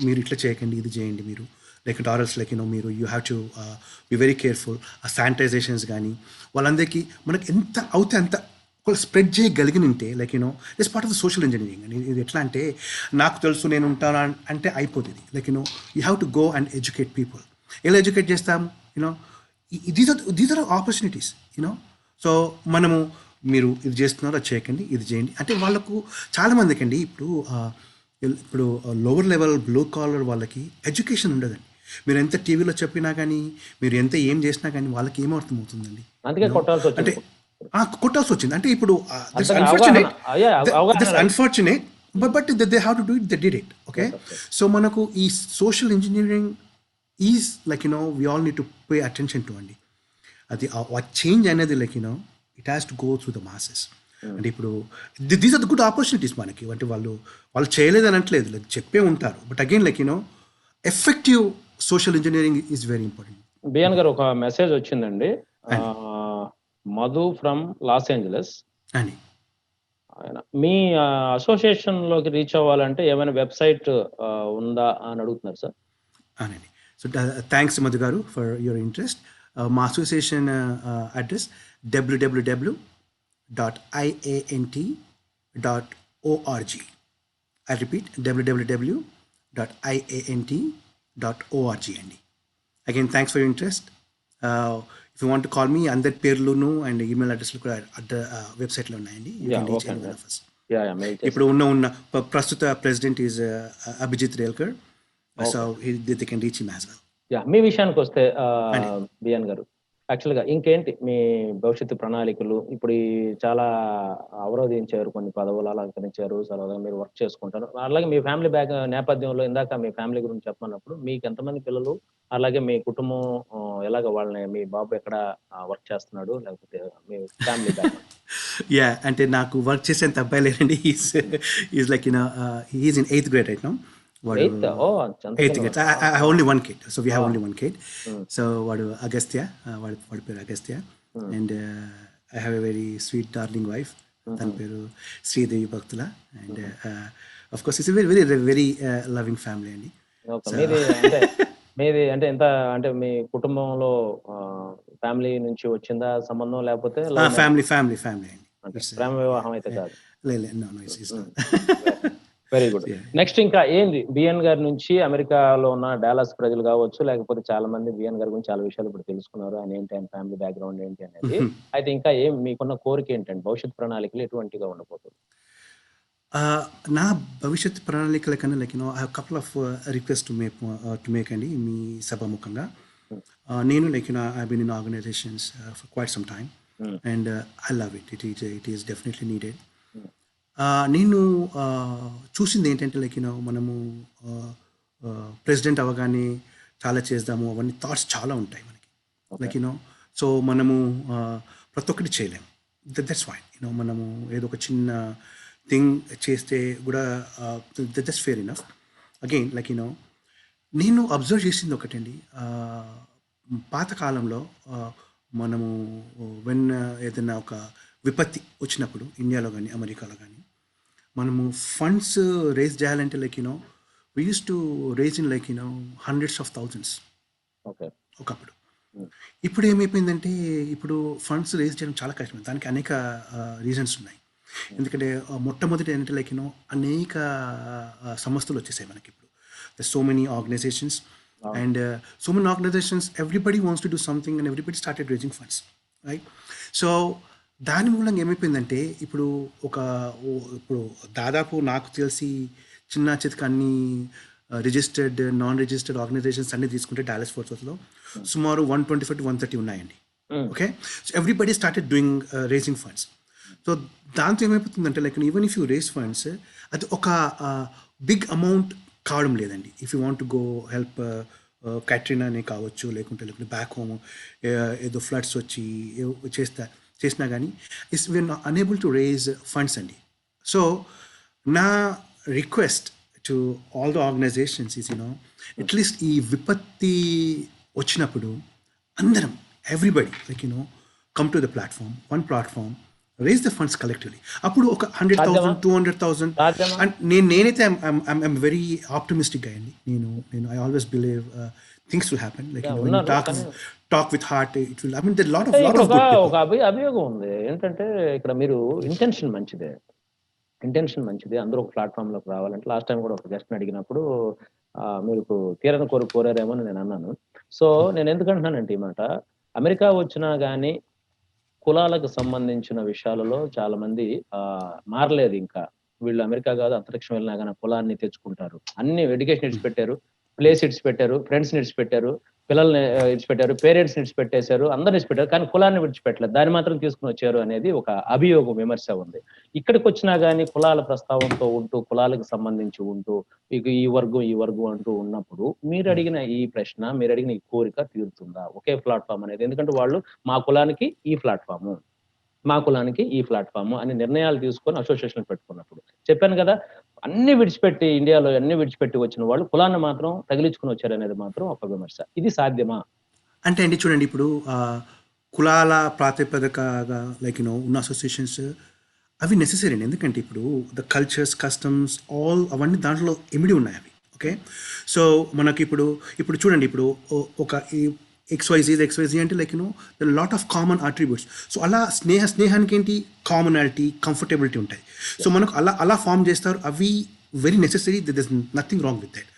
మీరు ఇట్లా చేయకండి, ఇది చేయండి మీరు, లేకుంటే ఆర్ఎల్స్ లైక్ యూనో మీరు you have to be very careful. ఆ శానిటైజేషన్స్ కానీ వాళ్ళందరికీ మనకి ఎంత అవుతే అంత ఒకళ్ళు స్ప్రెడ్ చేయగలిగినంటే like you know it's part of the social engineering అండి. ఇది ఎట్లా అంటే నాకు తెలుసు నేను ఉంటాను అంటే అయిపోతుంది. Like you know you have to go and educate people. ఎలా ఎడ్యుకేట్ చేస్తాం? You know these are opportunities you know. So మనము మీరు ఇది చేస్తున్నారో అది చేయకండి, ఇది చేయండి అంటే వాళ్ళకు చాలామందికి అండి ఇప్పుడు లోవర్ లెవెల్ బ్లూ కాలర్ వాళ్ళకి ఎడ్యుకేషన్ ఉండదండి. మీరు ఎంత టీవీలో చెప్పినా కానీ మీరు ఎంత ఏం చేసినా కానీ వాళ్ళకి ఏం అర్థమవుతుందండి? అందుకే కొట్టాల్సి అంటే వచ్చింది. కొట్టాల్సి వచ్చింది అంటే ఇప్పుడు అర్థం అవగాహన అవగాహన రాలేదు. Unfortunate but they have to do it, they did it. Okay, Yes, of course. So మనకు ఈ social engineering is like you know we all need to pay attention to అండి. అది ఆ చేంజ్ అనేది like you know it has to go through the masses. అంటే ఇప్పుడు these are the good opportunities మనకి. అంటే వాళ్ళు చేయలేదని అనట్లేదు, లైక్ చెప్పే ఉంటారు. But again like you know effective social engineering is very important. B N గారు ఒక మెసేజ్ వచ్చిందండి. Madhu from Los Angeles. అని ఆయన మీ అసోసియేషన్ లోకి రీచ్ అవ్వాలంటే ఏమైనా వెబ్సైట్ ఉందా అని అడుగుతున్నారు సార్. అనండి. సో థ్యాంక్స్ మధు గారు ఫర్ యువర్ ఇంట్రెస్ట్. మా association address www.iant.org. I repeat, www.iant.org అండి. Again thanks for your interest. If you want call me అందరి పేర్లును అండ్ ఈమెయిల్ అడ్రస్లు కూడా వెబ్సైట్లో ఉన్నాయండి. You can reach any one of us. ఇప్పుడు ఉన్న ప్రస్తుత president is Abhijit Relkar. So they can reach him as well. మీ విషయానికి వస్తే బిఎన్ గారు, యాక్చువల్‌గా ఇంకేంటి మీ భవిష్యత్తు ప్రణాళికలు? ఇప్పుడు ఈ చాలా అవరోధించారు. కొన్ని పదవులు అలంకరించారు. సరదాగా మీరు వర్క్ చేసుకుంటారు. అలాగే మీ ఫ్యామిలీ నేపథ్యంలో ఇందాక మీ ఫ్యామిలీ గురించి చెప్పమన్నప్పుడు మీకెంతమంది పిల్లలు? అలాగే మీ కుటుంబం ఎలాగ వాళ్ళని మీ బాబు ఎక్కడ వర్క్ చేస్తున్నాడు? లేకపోతే మీ ఫ్యామిలీ బ్యాక్‌గ్రౌండ్? యాహ్! అంటే నాకు వర్క్ చేసేంత అబ్బాయి లేరండి. Is like he is in 8th grade right now. వాడు ఎయిత్ ఓహ్! అంత 8th చిన్నవాడు. Grade. I have only 1 kid. So we have ఆ! Only 1 kid. హ్మ్. సో వాడు అగస్త్య. వాడి వాడి పేరు Agastya. Hmm. And I have a very sweet darling wife. తన హుహు. పేరు శ్రీదేవి భక్తుల. అండ్ హుహు. Of course it's a very very very loving family అండి. ఓకే. సో మీది అంటే ఎంత అంటే మీ కుటుంబంలో ఫ్యామిలీ నుంచి వచ్చిందా సంబంధం? లేకపోతే లవ్ మ్యారేజ్? ఫ్యామిలీ అండి. అంటే ఇట్స్ ప్రేమ వివాహం అయితే కాదు. లేదు నో నో ఇట్స్ హ్మ్. Not. Very good. Yeah! Next ఇంకా ఏంది బిఎన్ గారి నుంచి అమెరికాలో ఉన్న డాలస్ ప్రజలు గావచ్చు, లేకపోతే చాలా మంది బిఎన్ గారి గురించి చాలా విషయాలు ఇప్పుడు తెలుసుకున్నారు. ఆయన ఫ్యామిలీ బ్యాక్‌గ్రౌండ్ ఏంటి అనేది. అయితే ఇంకా మీకున్న కోరిక ఏంటండి? భవిష్యత్ ప్రణాళికలు ఎటువంటిగా ఉండబోతుంది? ఆహ్, నా భవిష్యత్ ప్రణాళికల కన్నా I have couple of request to make అండి మీ సభాముఖంగా. హ్మ్. నేను I been in organisations for quite some time hmm. And I love it. It is definitely needed. Hmm. నేను చూసింది ఏంటంటే మనము ప్రెసిడెంట్ అవ్వగానే చాలా చేద్దాము అవన్నీ థాట్స్ చాలా ఉంటాయి మనకి. ఓకే. లైక్ సో మనము ప్రతి ఒక్కటి చేయలేము. That's fine. మనము ఏదో ఒక చిన్న థింగ్ చేస్తే కూడా దట్స్ ఫేర్ ఇనఫ్. అగైన్ నేను అబ్జర్వ్ చేసింది ఒకటండి. పాతకాలంలో మనము వెన్ ఏదైనా ఒక విపత్తి వచ్చినప్పుడు ఇండియాలో కానీ అమెరికాలో కానీ మనము ఫండ్స్ రేజ్ చేయాలంటే we use to raise in hundreds of thousands okay. ఒకప్పుడు. హ్మ్. ఇప్పుడు ఏమైపోయిందంటే ఇప్పుడు ఫండ్స్ రేజ్ చేయడం చాలా కష్టం. దానికి అనేక రీజన్స్ ఉన్నాయి. హ్మ్. ఎందుకంటే మొట్టమొదటి ఏంటంటే అనేక సంస్థలు వచ్చేసాయి మనకి ఇప్పుడు. సో మెనీ ఆర్గనైజేషన్స్ అవును. And so many organizations everybody wants to do something and everybody started raising funds right. So దాని మూలంగా ఏమైపోయిందంటే ఇప్పుడు ఇప్పుడు దాదాపు నాకు తెలిసి చిన్న చితక అన్ని రిజిస్టర్డ్ నాన్ రిజిస్టర్డ్ ఆర్గనైజేషన్స్ అన్ని తీసుకుంటే డాలస్ ఫోర్ట్ వర్త్లో హ్మ్. సుమారు 125 to 130 ఉన్నాయండి. Hmm. Okay. So everybody started doing raising funds. So దాంతో ఏమైపోతుందంటే even if you raise funds అది ఒక బిగ్ అమౌంట్ కావడం లేదండి. If you want to go help క్యాట్రినానే కావచ్చు, లేకుంటే బ్యాక్ హోమ్ ఏదో ఫ్లడ్స్ వచ్చి చేసినా కానీ we are unable to raise funds అండి. సో నా request to all the organisations is at least ఈ విపత్తి వచ్చినప్పుడు అందరం everybody come to the platform, one platform, raise the funds collectively. అప్పుడు ఒక సాధ్యమా? 100,000 200,000 సాధ్యమా? అండ్ నేనైతే ఐఎమ్ వెరీ ఆప్టిమిస్టిక్ అండి. నేను I always believe things will happen when you ఉన్నారు. కానీ talk with heart it will, I mean there are అంటే lot ఇక్కడ of good people. ఒక అభియోగం ఉంది. ఏంటంటే ఇక్కడ మీరు ఇంటెన్షన్ మంచిదే. ఇంటెన్షన్ మంచిది. అందరూ ఒక ప్లాట్‌ఫార్మ్‌లోకి రావాలంటే లాస్ట్ టైమ్ గూడా ఒక గెస్ట్‌ని అడిగినప్పుడు మీకు తీరని కోరిక కోరారేమో అని నేనన్నాను. సో, నేనెందుకంటున్నానంటే ఈ మాట, అమెరికా వచ్చినా గాని కులాలకు సంబంధించిన విషయాలలో చాలా మంది మారలేదింకా. వీళ్ళు అమెరికా గాదు అంతరిక్షం వెళ్ళినా గాని ఆ కులాన్ని తెచ్చుకుంటారు. అన్ని ఎడ్యుకేషన్ ఇడిచిపెట్టారు. ప్లేస్ ఇడిచిపెట్టారు. ఫ్రెండ్స్‌ని ఇడిచిపెట్టారు. పిల్లల్ని ఇడిచిపెట్టారు. పేరెంట్స్‌ని ఇడిచిపెట్టేసారు. అందరిని ఇడిచిపెట్టారు. కానీ కులాన్ని విడిచిపెట్టలేదు. దాన్ని మాత్రం తీసుకొనొచ్చారు అనేది ఒక అభియోగం, విమర్శ ఉంది. ఇక్కడికొచ్చినా గాని కులాల ప్రస్తావనతో ఉంటూ, కులాలకు సంబంధించి ఉంటూ, ఇక ఈ వర్గం అంటూ ఉన్నప్పుడు మీరడిగిన ఈ ప్రశ్న, మీరడిగిన ఈ కోరిక తీరుతుందా? ఒకే ప్లాట్‌ఫార్మ్ అనేది. ఎందుకంటే వాళ్ళు మా కులానికి ఈ ప్లాట్‌ఫార్ము, మా కులానికి ఈ ప్లాట్‌ఫార్ము అని నిర్ణయాలు తీసుకొని అసోసియేషన్‌లు పెట్టుకున్నప్పుడు. చెప్పాను గదా! అన్నీ విడిచిపెట్టి ఇండియాలో అన్నీ విడిచిపెట్టి వచ్చిన వాళ్ళు కులాన్ని మాత్రం తగిలించుకొనొచ్చారనేది మాత్రం ఒక విమర్శ. ఇది సాధ్యమా? అంటే అండి చూడండి ఇప్పుడు కులాల ప్రాతిపదికగా ఉన్న అసోసియేషన్స్ అవి నెసెసరీ అండి. ఎందుకంటే ఇప్పుడు ద కల్చర్స్, కస్టమ్స్ అవన్నీ దాంట్లో ఇమిడి ఉన్నాయి అవి. ఓకే. సో మనకి ఇప్పుడు చూడండి ఇప్పుడు ఒక ఈ ఎక్స్వైజీ అంటే the lot of common attributes. So అలా స్నేహానికి ఏంటి కామనాలిటీ, కంఫర్టబిలిటీ ఉంటాయి. సో మనకు అలా ఫామ్ చేస్తారు. అవి very necessary. There is nothing wrong with that.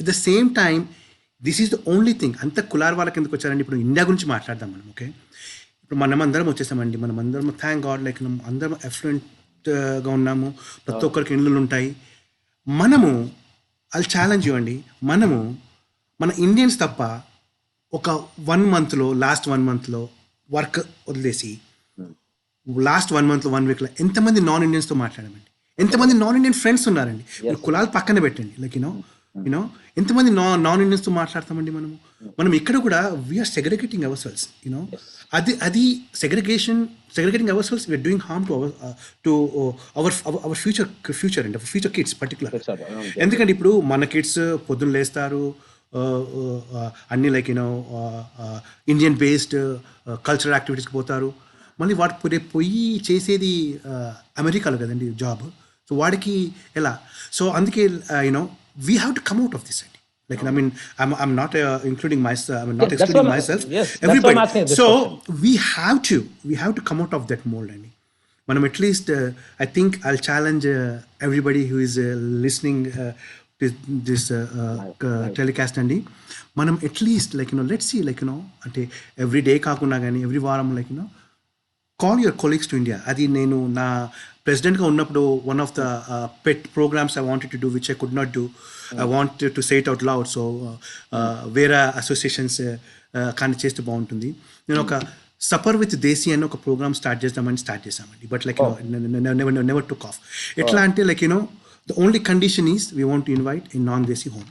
At the same time this is the only thing. అంత కులాల వాళ్ళకి ఎందుకు వచ్చారండి? ఇప్పుడు ఇండియా గురించి మాట్లాడదాం మనం. ఓకే. ఇప్పుడు మనమందరం వచ్చేసామండి. మనమందరం థ్యాంక్ గాడ్ అందరం ఎఫ్లుయెంట్‌గా ఉన్నాము. ప్రతి ఒక్కరికి ఇళ్ళులు ఉంటాయి. మనము అది ఛాలెంజ్ ఇవ్వండి. మన ఇండియన్స్ తప్ప ఒక 1 మంత్లో లాస్ట్ 1 మంత్లో వర్క్ వదిలేసి లాస్ట్ 1 మంత్లో 1 వీక్లో ఎంతమంది నాన్ ఇండియన్స్తో మాట్లాడామండి, ఎంతమంది నాన్ ఇండియన్ ఫ్రెండ్స్ ఉన్నారండి. మీరు కులాలు పక్కన పెట్టండి, లైక్ యూనో ఎంతమంది నాన్ ఇండియన్స్తో మాట్లాడతామండి మనం ఇక్కడ కూడా we are segregating ourselves, you know అది segregating ourselves we are doing harm to our future అండి, ఫ్యూచర్ కిడ్స్ పర్టికులర్. ఎందుకంటే ఇప్పుడు మన కిడ్స్ పొద్దున్న లేస్తారు, అన్నీ like you know Indian based cultural యాక్టివిటీస్కి పోతారు, మళ్ళీ వాడు రేపు పోయి చేసేది అమెరికాలో కదండి జాబ్. సో వాడికి ఎలా? సో అందుకే you know we have to come out of this అండి. Like I mean, I'm not including myself. I'm not excluding myself. Yes, Everybody. that's why I'm asking this So question. we have to come out of that mold, and manam at least I think I'll challenge everybody who is listening this telecast andi. Manam at least like let's see like ante every day kaakunda gaani every varam like call your colleagues to India. అది నేను నా ప్రెసిడెంట్గా ఉన్నప్పుడు one of the pet programmes I wanted to do which I could not do. I want to say it out loud. So వేరే associations కానీ చేస్తే బాగుంటుంది. నేను ఒక సపర్ విత్ దేశీ అని ఒక ప్రోగ్రామ్ స్టార్ట్ చేసామండి. But like never took off. ఎట్లా అంటే like the only condition is we want to invite in non desi home,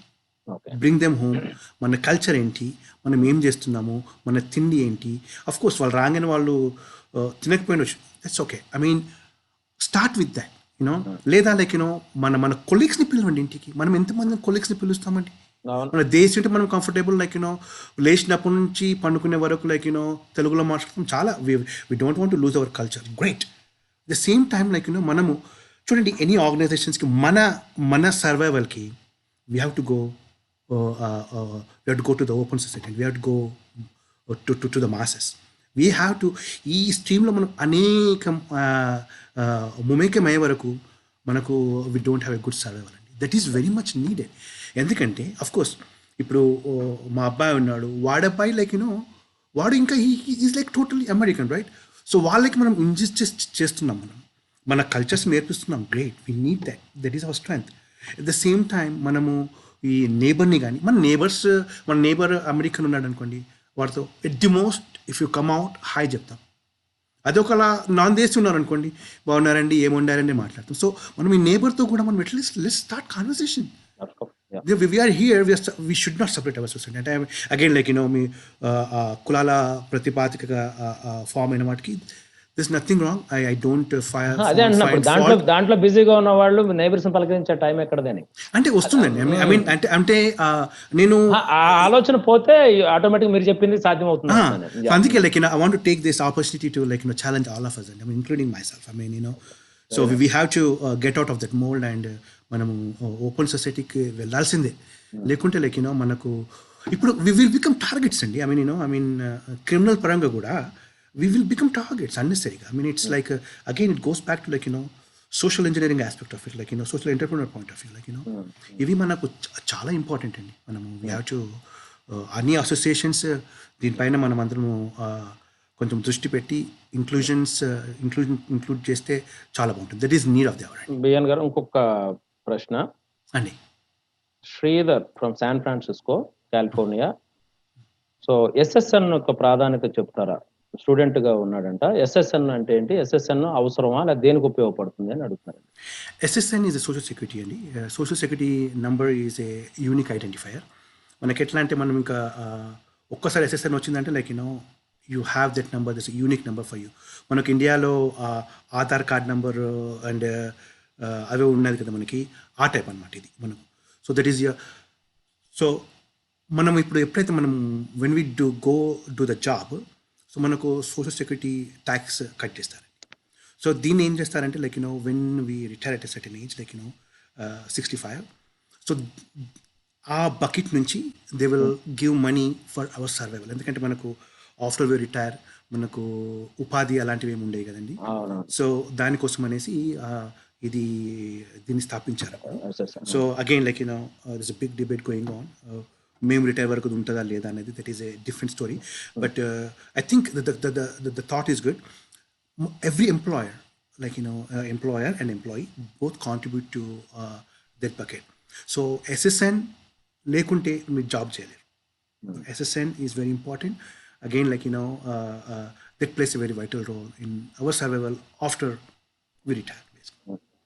bring them home. మన కల్చర్ ఏంటి, మనం ఏం చేస్తున్నాము, మన తిండి ఏంటి. అఫ్ కోర్స్ వాళ్ళు రాగానే వాళ్ళు తినకపోయినచ్చు, that's okay. I mean start with that లేదా లైక్ మన కొలీగ్స్ని పిలవండి ఇంటికి. మనం ఎంతమంది కొలీగ్స్ని పిలుస్తామండి? మన దేశం అంటే మనం కంఫర్టబుల్ లైక్ లేచినప్పటి నుంచి పండుకునే వరకు లైక్ తెలుగులో మాట్లాడతాం చాలా. We don't want to lose our culture, great. The same time like మనము చూడండి ఎనీ ఆర్గనైజేషన్స్కి మన సర్వైవల్కి we have to go to the open society, we have to go to the masses. We have to ఈ స్ట్రీమ్లో మనం అనేకం ముమేకమయ్యే వరకు మనకు we don't have a good survival అండి. That is very much needed. ఎందుకంటే అఫ్కోర్స్ ఇప్పుడు మా అబ్బాయి ఉన్నాడు, వాడబ్బాయి లైక్ వాడు ఇంకా is like totally American, right? So వాళ్ళకి మనం ఇంజస్టిస్ చేస్తున్నాం, మన కల్చర్స్ నేర్పిస్తున్నాం, great. We need that is our strength. At the same time మనము ఈ నేబర్ని కానీ మన నేబర్ అమెరికన్ ఉన్నాడు అనుకోండి, వాడితో at the most if you come out hi చెప్తాం. అదొకలా నాన్ దేశీ ఉన్నారు అనుకోండి, బాగున్నారండి, ఏముండారండి మాట్లాడతాం. సో మనం ఈ నేబర్తో కూడా మనం at least let's start conversation. We are here, we should not separate our society. And again like మీ కులాల ప్రతిపాదికగా ఫామ్ అయిన వాటికి there's nothing wrong. I don't fire. అదే అంటున్నప్పుడు దాంట్లో బిజీగా ఉన్న వాళ్ళు నైబర్స్ పలకరించే టైం ఎక్కడదని అంటే వస్తుందండి. ఐ మీన్ అంటే నేను ఆ ఆలోచన పోతే ఆటోమేటిక్ మీరు చెప్పింది సాధ్యం అవుతుంది. అందుకే like I want to take this opportunity to like challenge all of us, and I mean including myself. I mean so we have to get out of that mold and మనము open సొసైటీకి వెళ్ళాల్సిందే. లేకుంటే like మనకు ఇప్పుడు we will become targets అండి. I mean criminal పరంగా కూడా we will become targets unnecessarily. I mean it's like again it goes back to like social engineering aspect of it, like social entrepreneur point of view, like ఇవి మనకు చాలా important అండి. మనము we have to అన్ని associations దీనిపైన మనం అందరము కొంచెం దృష్టి పెట్టి ఇంక్లూడ్ చేస్తే చాలా బాగుంటుంది. That is need of the hour. BN గారు ఇంకొక ప్రశ్న అండి. Sridhar from San Francisco, California. So SSN యొక్క ప్రాధాన్యత చెప్తారా? స్టూడెంట్ గా ఉన్నాడంట. ఎస్ఎస్ఎన్ అంటే ఏంటి, ఎస్ఎస్ఎన్ అవసరమా లేదా దేనికి ఉపయోగపడుతుంది అని అడుగుతున్నారు. SSN is a social security అండి. Social security number is a unique identifier. మనకి ఎట్లా అంటే మనం ఇంకా ఒక్కసారి ఎస్ఎస్ఎన్ వచ్చిందంటే like you have that number, this unique number for you. మనకు ఇండియాలో ఆధార్ కార్డ్ నెంబర్ అండ్ అవే ఉన్నది కదా మనకి, ఆ టైప్ అనమాట ఇది మనకు. సో దట్ ఈస్ సో మనం ఇప్పుడు ఎప్పుడైతే మనం when we do the job, so మనకు సోషల్ సెక్యూరిటీ ట్యాక్స్ కట్ చేస్తారు. సో దీన్ని ఏం చేస్తారంటే like when we retire at a certain age like 65, so ఆ బకెట్ నుంచి they will give money for our survival. ఎందుకంటే మనకు ఆఫ్టర్ వి రిటైర్ మనకు ఉపాధి అలాంటివి ఏమి ఉండేవి కదండి. సో దానికోసం అనేసి దీన్ని స్థాపించారు. So again like this a big debate going on. మేము రిటైర్ వరకు ఉంటుందా లేదా అనేది, that is a different story. But I think the thought is good. Every employer like employer and employee both contribute to that bucket. So SSN లేకుంటే మీరు job చేయలేరు. SSN is very important. Again, that plays a very vital role in our survival after we retire.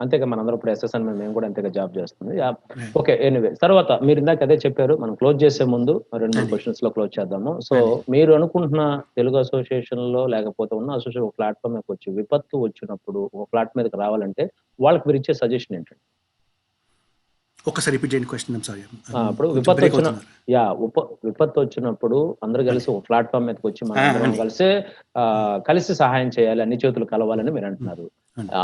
అంతేగా మనందరం ఇప్పుడు SSN మేము కూడా అంతేగా job చేస్తుంది. Right. ఓకే. ఎనీవే తర్వాత మీరు ఇందాక అదే చెప్పారు. మనం క్లోజ్ చేసే ముందు 2-3 అది. క్వెషన్స్ లో క్లోజ్ చేద్దాము. సో అది. మీరు అనుకుంటున్న తెలుగు అసోసియేషన్ లో లేకపోతే ఉన్న అసోసియేషన్ ఒక ప్లాట్‌ఫామ్ మీదకి వచ్చి విపత్తు వచ్చినప్పుడు ఒక ప్లాట్ మీదకి రావాలంటే వాళ్ళకి మీరు ఇచ్చే సజెషన్ ఏంటండి? ఒక్కసారి రిపీట్ చేయండి క్వశ్చన్. I'm sorry. ఇప్పుడు విపత్తు వచ్చినప్పుడు అందరూ కలిసి ఒక ప్లాట్‌ఫామ్ మీదకి వచ్చి మనందరం కలిసి సహాయం చేయాలి, అన్ని చేతులు కలవాలని మీరు అంటున్నారు.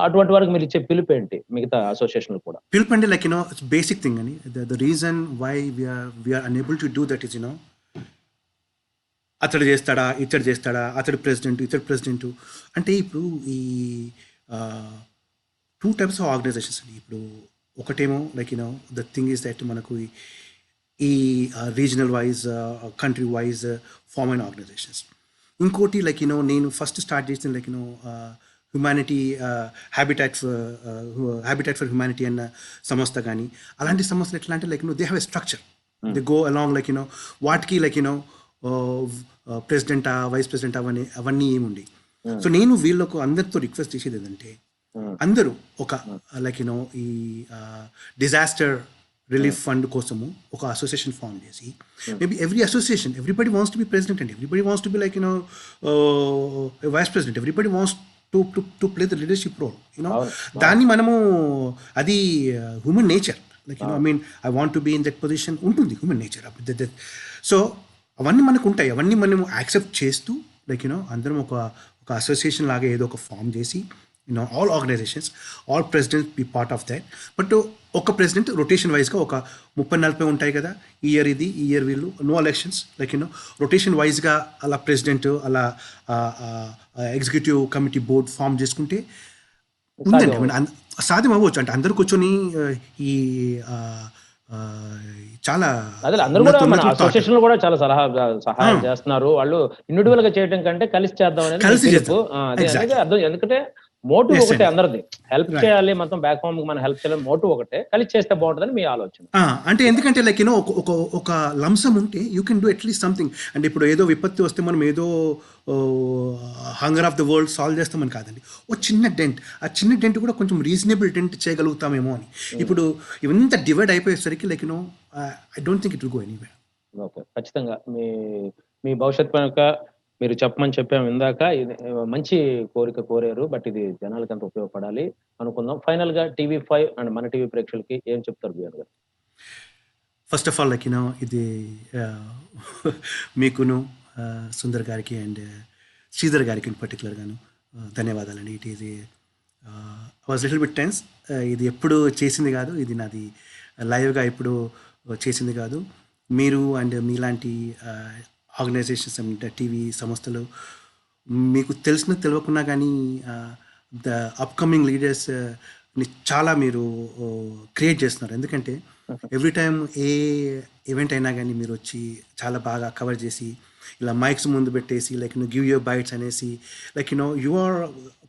అటువంటి వరకు మీరు ఇచ్చే పిలుపు ఏంటి మిగతా అసోసియేషన్‌లు కూడా? పిలుపు అంటే ఇట్స్ బేసిక్ థింగ్ అని. The reason why we are unable to do that is అతడు చేస్తాడా, ఇతడు చేస్తాడా, అతడు ప్రెసిడెంట్, ఇతడు ప్రెసిడెంట్ అంటే ఇప్పుడు ఈ 2 టైప్స్ ఆఫ్ ఆర్గనైజేషన్స్ అండి. ఇప్పుడు ఒకటేమో ద థింగ్ ఈస్ దట్ మనకు ఈ regional wise, country wise form అయిన ఆర్గనైజేషన్స్. ఇంకోటి నేను ఫస్ట్ స్టార్ట్ చేసిన హ్యుమానిటీ హ్యాబిటాట్ ఫర్ హ్యుమానిటీ అన్న సంస్థ కానీ అలాంటి సంస్థలు ఎట్లా అంటే they have a structure. They go along వాటికి ప్రెసిడెంటా, వైస్ ప్రెసిడెంట్ అవన్నీ ఏముండే. సో నేను వీళ్ళకు అందరితో రిక్వెస్ట్ చేసేది ఏంటంటే అందరూ ఒక ఈ డిజాస్టర్ రిలీఫ్ ఫండ్ కోసము ఒక అసోసియేషన్ ఫామ్ చేసి maybe everybody wants to be president and everybody wants to be vice president, everybody wants to play the leadership role. దాన్ని మనము అది human nature. I want to be in that position ఉంటుంది, human nature. So అవన్నీ మనకు ఉంటాయి, అవన్నీ మనం accept చేస్తూ అందరం ఒక అసోసియేషన్ లాగా ఏదో ఒక ఫామ్ చేసి all organizations, all presidents be part of that. But ఒక ప్రెసిడెంట్ రొటేషన్ వైజ్గా ఒక 30-40 ఉంటాయి కదా, ఈ ఇయర్ ఇది, ఈ ఇయర్ వీళ్ళు, నో ఎలక్షన్స్, రొటేషన్ వైజ్గా అలా ప్రెసిడెంట్ అలా ఎగ్జిక్యూటివ్ కమిటీ బోర్డ్ ఫామ్ చేసుకుంటే ఉందండి. సాధ్యం అవ్వచ్చు. అంటే అందరు కూర్చొని ఈ చాలా అసోసియేషన్ కూడా చాలా సహాయం చేస్తున్నారు. వాళ్ళు ఇండివిడువల్ గా చేయడం కంటే కలిసి చేద్దాం అనేది. ఎందుకంటే మోటివ్ ఒకటే అందరిది, హెల్ప్ చేయాలి, మొత్తం బ్యాక్ హోమ్ మనం హెల్ప్ చేయాలి, మోటివ్ ఒకటే, కలిసి చేస్తే బాగుంటుందని మీ ఆలోచన. అంటే ఎందుకంటే ఒక లంసం ఉంటే you can do at least something. అంటే ఇప్పుడు ఏదో విపత్తు వస్తే మనం ఏదో hunger of the world solve చేస్తామని కాదండి, ఓ చిన్న డెంట్, ఆ చిన్న డెంట్ కూడా కొంచెం రీజనబుల్ డెంట్ చేయగలుగుతామేమో అని. ఇప్పుడు ఇవంతా డివైడ్ అయిపోయేసరికి I don't think it will go anywhere. Okay, ఖచ్చితంగా మీ భవిష్యత్ వెనుక మీరు చెప్పమని చెప్పాము ఇందాక. ఇది మంచి కోరిక కోరారు, బట్ ఇది జనాలకి అంత ఉపయోగపడాలి అనుకుందాం. ఫైనల్ గా TV5 అండ్ మన టీవీ ప్రేక్షకులకి ఏం చెప్తారు బిఆర్ గారు? ఫస్ట్ ఆఫ్ ఆల్ ఇది మీకును సుందర్ గారికి అండ్ శ్రీధర్ గారికి ఇన్ పర్టికులర్గాను ధన్యవాదాలండి. It is was little bit tense. ఇది ఎప్పుడు చేసింది కాదు, ఇది నాది లైవ్గా ఎప్పుడు చేసింది కాదు. మీరు అండ్ మీలాంటి ఆర్గనైజేషన్స్ అండ్ టీవీ సంస్థలు మీకు తెలియకున్నా కానీ ద అప్కమింగ్ లీడర్స్ చాలా మీరు క్రియేట్ చేస్తున్నారు. ఎందుకంటే ఎవ్రీ టైమ్ ఏ ఈవెంట్ అయినా కానీ మీరు వచ్చి చాలా బాగా కవర్ చేసి ఇలా మైక్స్ ముందు పెట్టేసి గివ్ యువర్ బైట్స్ అనేసి you are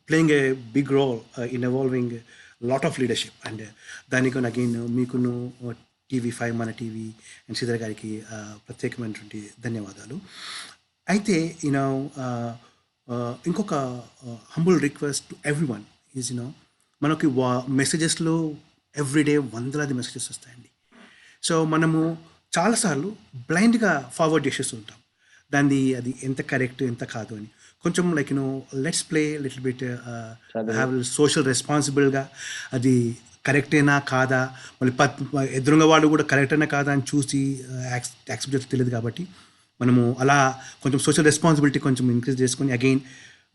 playing a big role in evolving lot of leadership. And దానికి అగైన్ మీకును TV5 మన టీవీ అండ్ శ్రీధర్ గారికి ప్రత్యేకమైనటువంటి ధన్యవాదాలు. అయితే ఇంకొక humble request to every one is మనకి మెసేజెస్లో ఎవ్రీడే వందలాది మెసేజెస్ వస్తాయండి. సో మనము చాలాసార్లు బ్లైండ్గా ఫార్వర్డ్ చేసేస్తుంటాం అది ఎంత కరెక్ట్ ఎంత కాదు అని. కొంచెం let's play little bit have social రెస్పాన్సిబుల్గా అది కరెక్టేనా కాదా, మళ్ళీ ఎదురుగా వాళ్ళు కూడా కరెక్టేనా కాదా అని చూసి యాక్సెప్ట్ చేస్తే తెలియదు. కాబట్టి మనము అలా కొంచెం సోషల్ రెస్పాన్సిబిలిటీ కొంచెం ఇంక్రీజ్ చేసుకొని again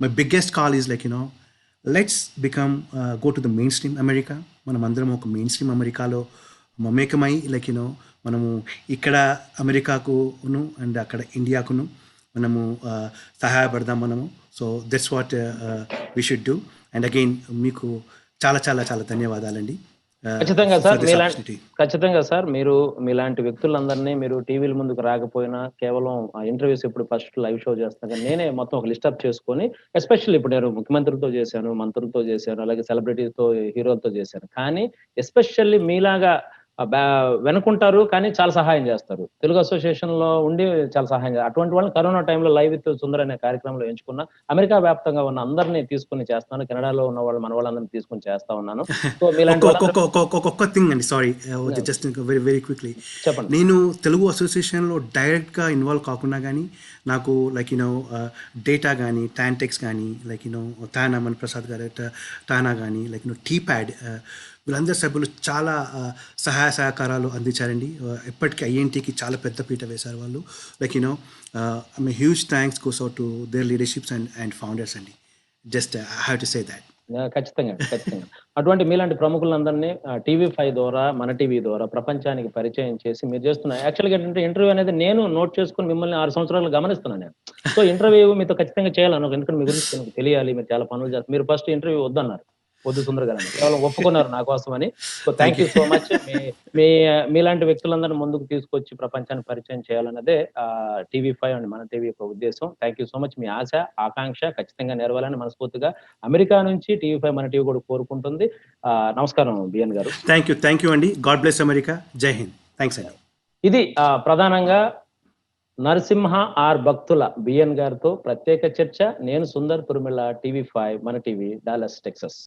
my biggest call is let's become go to the main stream America. మనం అందరం ఒక మెయిన్ స్ట్రీమ్ అమెరికాలో మమేకమై మనము ఇక్కడ అమెరికాకును అండ్ అక్కడ ఇండియాకును మనము సహాయపడదాం మనము. So that's what we should do. And again మీకు చాలా చాలా చాలా ధన్యవాదాలండి. ఖచ్చితంగా సార్, మీరు మీలాంటి వ్యక్తులందరినీ మీరు టీవీల ముందుకు రాకపోయినా కేవలం ఇంటర్వ్యూస్ ఇప్పుడు ఫస్ట్ లైవ్ షో చేస్తాను కానీ నేనే మొత్తం ఒక లిస్టప్ చేసుకొని, ఎస్పెషల్లీ ఇప్పుడు నేను ముఖ్యమంత్రులతో చేశాను, మంత్రులతో చేశాను, అలాగే సెలబ్రిటీతో, హీరోలతో చేశాను. కానీ ఎస్పెషల్లీ మీలాగా వెనుకుంటారు కానీ చాలా సహాయం చేస్తారు. తెలుగు అసోసియేషన్ లో ఉండి చాలా సహాయం అటువంటి వాళ్ళని కరోనా టైంలో లైవ్ విత్ సుందర్ అనే కార్యక్రమంలో ఎంచుకున్నా. అమెరికా వ్యాప్తంగా ఉన్న అందరినీ తీసుకొని చేస్తున్నాను. కెనడాలో ఉన్న వాళ్ళు మన వాళ్ళందరినీ తీసుకొని చేస్తా ఉన్నాను. సో మీలాంటి ఒక్క థింగ్ అండి, sorry, just very very quickly. చెప్పండి. నేను తెలుగు అసోసియేషన్లో డైరెక్ట్గా ఇన్వాల్వ్ కాకుండా కానీ నాకు లైక్ డేటా కానీ టాంటెక్స్ కానీ లైక్ తానా మన ప్రసాద్ గారు తానా కానీ లైక్ టీ ప్యాడ్ వీళ్ళందరి సభ్యులు చాలా సహాయ సహకారాలు అందించారండి. ఎప్పటికీ ఐఎన్టీకి చాలా పెద్ద పీట వేశారు వాళ్ళు. Like huge thanks goes out to their leaderships and founders అండి. Just I have to say that. ఖచ్చితంగా. అటువంటి మీలాంటి ప్రముఖులందరినీ TV5 ద్వారా, మన టీవీ ద్వారా ప్రపంచానికి పరిచయం చేసి మీరు చేస్తున్న యాక్చువల్‌గా ఏంటంటే ఇంటర్వ్యూ అనేది నేను నోట్ చేసుకొని మిమ్మల్ని 6 సంవత్సరాలు గమనిస్తున్నాను నేను. సో ఇంటర్వ్యూ మీతో ఖచ్చితంగా చేయాలను. ఎందుకంటే మీ గురించి నాకు తెలియాలి. మీరు చాలా పనులు చేస్తారు. మీరు ఫస్ట్ ఇంటర్వ్యూ వద్దన్నారు. వద్దు సుందర్ గారు అని. కేవలం ఒప్పుకున్నారు నా కోసమని. So thank you so much. మీలాంటి వ్యక్తులందరిని ముందుకు తీసుకొచ్చి ప్రపంచానికి పరిచయం చేయాలన్నదే TV5 అండ్ మన టీవీ యొక్క ఉద్దేశం. Thank you so much. మీ ఆశ, ఆకాంక్ష ఖచ్చితంగా నెరవేరాలని మనస్ఫూర్తిగా అమెరికా నుంచి TV5 మన టీవీ కూడా కోరుకుంటుంది. నమస్కారం బిఎన్ గారు. థ్యాంక్ యూ అండి. God bless America. జై హింద్. థ్యాంక్స్ అండి. ఇది ప్రధానంగా నరసింహ ఆర్ భక్తుల బిఎన్ గారితో ప్రత్యేక చర్చ. నేను సుందర్ తురుమిళ్ళ, TV5 మన టీవీ, డాలస్ టెక్సస్.